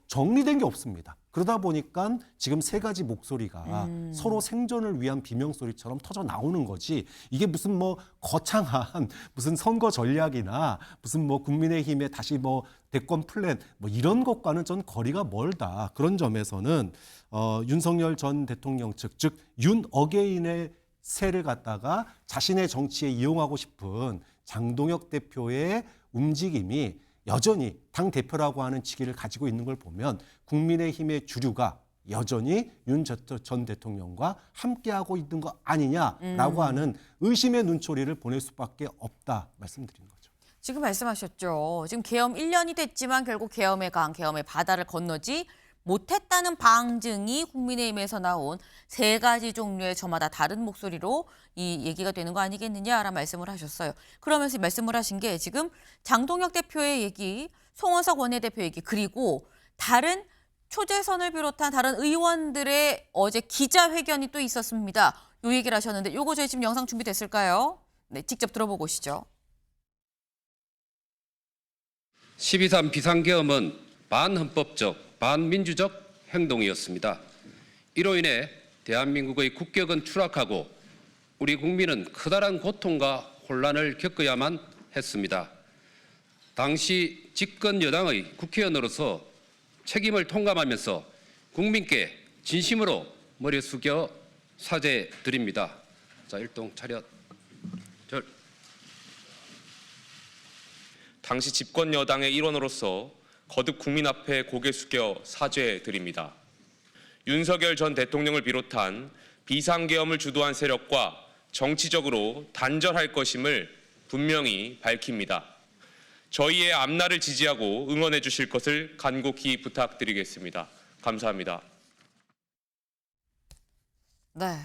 정리된 게 없습니다. 그러다 보니까 지금 세 가지 목소리가 서로 생존을 위한 비명소리처럼 터져 나오는 거지. 이게 무슨 뭐 거창한 무슨 선거 전략이나 무슨 뭐 국민의힘의 다시 뭐 대권 플랜 뭐 이런 것과는 전 거리가 멀다. 그런 점에서는 윤석열 전 대통령 측, 즉 윤 어게인의 세를 갖다가 자신의 정치에 이용하고 싶은 장동혁 대표의 움직임이 여전히 당 대표라고 하는 직위를 가지고 있는 걸 보면 국민의힘의 주류가 여전히 윤 전 대통령과 함께하고 있는 거 아니냐라고 하는 의심의 눈초리를 보낼 수밖에 없다 말씀드리는 거죠. 지금 말씀하셨죠. 지금 계엄 1년이 됐지만 결국 계엄의 강, 계엄의 바다를 건너지 못했다는 방증이 국민의힘에서 나온 3가지 종류의 저마다 다른 목소리로 이 얘기가 되는 거 아니겠느냐라는 말씀을 하셨어요. 그러면서 말씀을 하신 게 지금 장동혁 대표의 얘기, 송원석 원내대표 얘기, 그리고 다른 초재선을 비롯한 다른 의원들의 어제 기자회견이 또 있었습니다. 요 얘기를 하셨는데 요거 저희 지금 영상 준비됐을까요? 네, 직접 들어보고 오시죠. 12.3 비상계엄은 반헌법적, 반민주적 행동이었습니다. 이로 인해 대한민국의 국격은 추락하고 우리 국민은 커다란 고통과 혼란을 겪어야만 했습니다. 당시 집권 여당의 국회의원으로서 책임을 통감하면서 국민께 진심으로 머리 숙여 사죄드립니다. 자, 일동 차렷. 절. 당시 집권 여당의 일원으로서 거듭 국민 앞에 고개 숙여 사죄드립니다. 윤석열 전 대통령을 비롯한 비상계엄을 주도한 세력과 정치적으로 단절할 것임을 분명히 밝힙니다. 저희의 앞날을 지지하고 응원해 주실 것을 간곡히 부탁드리겠습니다. 감사합니다. 네.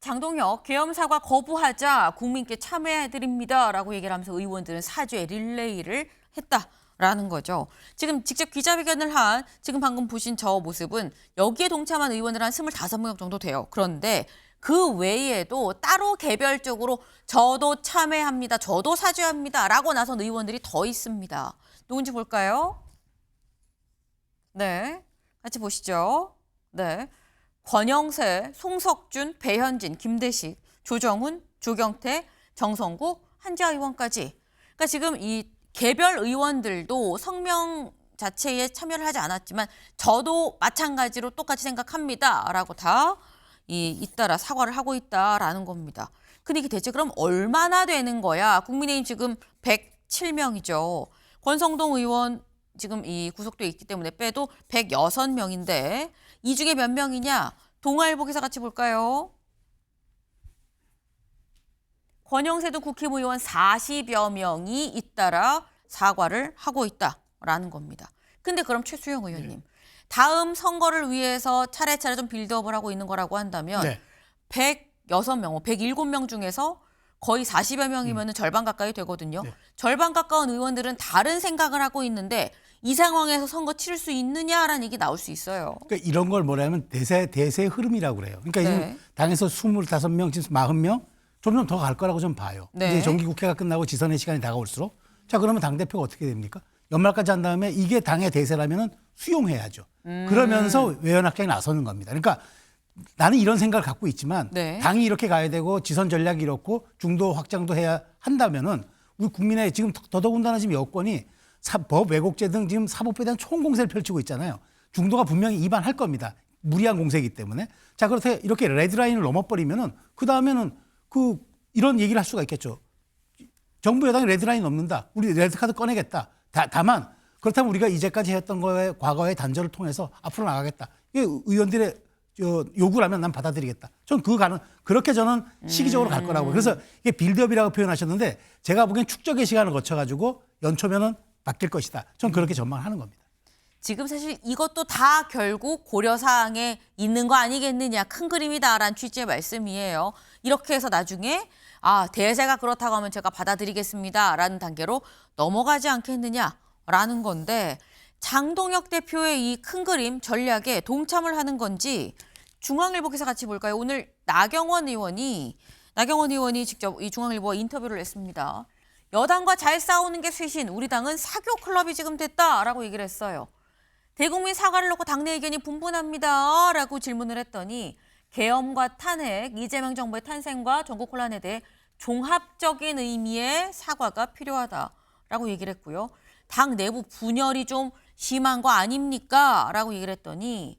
장동혁 계엄 사과 거부하자 국민께 참여해드립니다라고 얘기를 하면서 의원들은 사죄 릴레이를 했다라는 거죠. 지금 직접 기자회견을 한 지금 방금 보신 저 모습은 여기에 동참한 의원들 한 25명 정도 돼요. 그런데 그 외에도 따로 개별적으로 저도 참여합니다, 저도 사죄합니다라고 나선 의원들이 더 있습니다. 누군지 볼까요? 네, 같이 보시죠. 네. 권영세, 송석준, 배현진, 김대식, 조정훈, 조경태, 정성국, 한지아 의원까지. 그러니까 지금 이 개별 의원들도 성명 자체에 참여를 하지 않았지만 저도 마찬가지로 똑같이 생각합니다라고 다 잇따라 사과를 하고 있다라는 겁니다. 근데 이게 대체 그럼 얼마나 되는 거야? 국민의힘 지금 107명이죠. 권성동 의원 지금 이 구속돼 있기 때문에 빼도 106명인데 이 중에 몇 명이냐? 동아일보 기사 같이 볼까요? 권영세도 국회의원 40여 명이 잇따라 사과를 하고 있다라는 겁니다. 근데 그럼 최수영 의원님, 다음 선거를 위해서 차례차례 좀 빌드업을 하고 있는 거라고 한다면 106명, 107명 중에서 거의 40여 명이면 절반 가까이 되거든요. 절반 가까운 의원들은 다른 생각을 하고 있는데 이 상황에서 선거 치를 수 있느냐라는 얘기 나올 수 있어요. 그러니까 이런 걸 뭐냐면 대세의 흐름이라고 그래요. 그러니까 지금 당에서 25명, 지금 40명 점점 더 갈 거라고 좀 봐요. 이제 정기국회가 끝나고 지선의 시간이 다가올수록 자 그러면 당대표가 어떻게 됩니까? 연말까지 한 다음에 이게 당의 대세라면은 수용해야죠. 그러면서 외연확장에 나서는 겁니다. 그러니까 나는 이런 생각을 갖고 있지만 당이 이렇게 가야 되고 지선 전략이 이렇고 중도 확장도 해야 한다면은 우리 국민의 지금 더더군다나 지금 여권이 법 왜곡죄 등 지금 사법부에 대한 총공세를 펼치고 있잖아요. 중도가 분명히 위반할 겁니다. 무리한 공세이기 때문에. 자, 그렇게 이렇게 레드라인을 넘어버리면은 그 다음에는 이런 얘기를 할 수가 있겠죠. 정부 여당이 레드라인 넘는다. 우리 레드카드 꺼내겠다. 다만 그렇다면 우리가 이제까지 했던 거에 과거의 단절을 통해서 앞으로 나가겠다. 이게 의원들의 요구라면 난 받아들이겠다. 전 그렇게 저는 시기적으로 갈 거라고. 그래서 이게 빌드업이라고 표현하셨는데 제가 보기엔 축적의 시간을 거쳐가지고 연초면은 바뀔 것이다. 전 그렇게 전망하는 겁니다. 지금 사실 이것도 다 결국 고려사항에 있는 거 아니겠느냐. 큰 그림이다라는 취지의 말씀이에요. 이렇게 해서 나중에 대세가 그렇다고 하면 제가 받아들이겠습니다라는 단계로 넘어가지 않겠느냐라는 건데 장동혁 대표의 이 큰 그림 전략에 동참을 하는 건지 중앙일보 기사 같이 볼까요? 오늘 나경원 의원이 직접 이 중앙일보와 인터뷰를 했습니다. 여당과 잘 싸우는 게 쇄신, 우리 당은 사교 클럽이 지금 됐다라고 얘기를 했어요. 대국민 사과를 놓고 당내 의견이 분분합니다라고 질문을 했더니 계엄과 탄핵, 이재명 정부의 탄생과 전국 혼란에 대해 종합적인 의미의 사과가 필요하다라고 얘기를 했고요. 당 내부 분열이 좀 심한 거 아닙니까? 라고 얘기를 했더니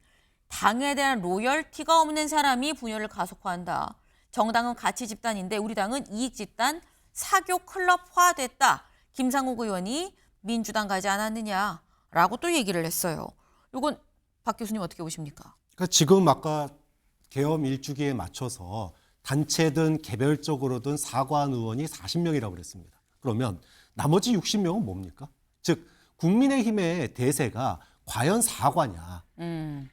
당에 대한 로열티가 없는 사람이 분열을 가속화한다. 정당은 가치 집단인데 우리 당은 이익 집단, 사교 클럽화됐다. 김상욱 의원이 민주당 가지 않았느냐라고 또 얘기를 했어요. 이건 박 교수님 어떻게 보십니까? 그러니까 지금 아까 계엄 1주기에 맞춰서 단체든 개별적으로든 사과한 의원이 40명이라고 그랬습니다. 그러면 나머지 60명은 뭡니까? 즉 국민의힘의 대세가 과연 사과냐?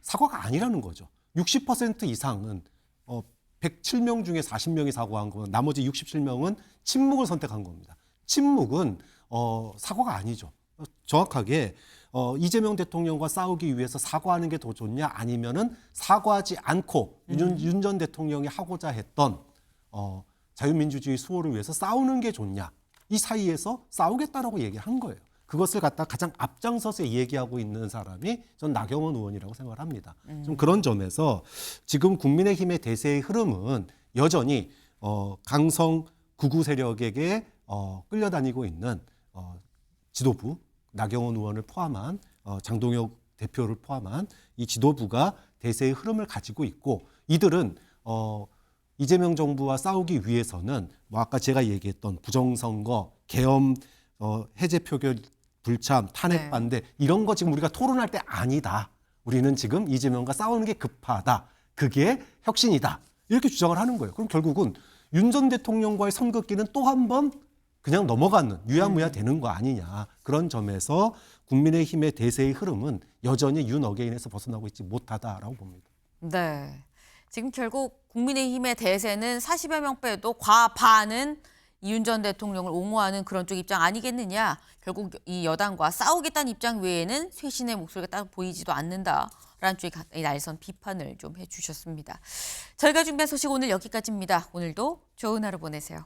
사과가 아니라는 거죠. 60% 이상은 107명 중에 40명이 사과한 거면 나머지 67명은 침묵을 선택한 겁니다. 침묵은 사과가 아니죠. 정확하게 이재명 대통령과 싸우기 위해서 사과하는 게 더 좋냐 아니면은 사과하지 않고 윤 전 대통령이 하고자 했던 자유민주주의 수호를 위해서 싸우는 게 좋냐 이 사이에서 싸우겠다라고 얘기한 거예요. 그것을 갖다 가장 앞장서서 얘기하고 있는 사람이 전 나경원 의원이라고 생각을 합니다. 좀 그런 점에서 지금 국민의힘의 대세의 흐름은 여전히 강성 극우 세력에게 끌려다니고 있는 지도부 나경원 의원을 포함한 장동혁 대표를 포함한 이 지도부가 대세의 흐름을 가지고 있고 이들은 이재명 정부와 싸우기 위해서는 뭐 아까 제가 얘기했던 부정선거, 계엄, 해제 표결 불참, 탄핵 반대 이런 거 지금 우리가 토론할 때 아니다. 우리는 지금 이재명과 싸우는 게 급하다. 그게 혁신이다. 이렇게 주장을 하는 거예요. 그럼 결국은 윤 전 대통령과의 선긋기는 또 한 번 그냥 넘어가는 유야무야 되는 거 아니냐. 그런 점에서 국민의힘의 대세의 흐름은 여전히 윤 어게인에서 벗어나고 있지 못하다라고 봅니다. 네. 지금 결국 국민의힘의 대세는 40여 명 빼도 과반은 이윤 전 대통령을 옹호하는 그런 쪽 입장 아니겠느냐. 결국 이 여당과 싸우겠다는 입장 외에는 쇄신의 목소리가 따로 보이지도 않는다라는 쪽의 날선 비판을 좀 해주셨습니다. 저희가 준비한 소식 오늘 여기까지입니다. 오늘도 좋은 하루 보내세요.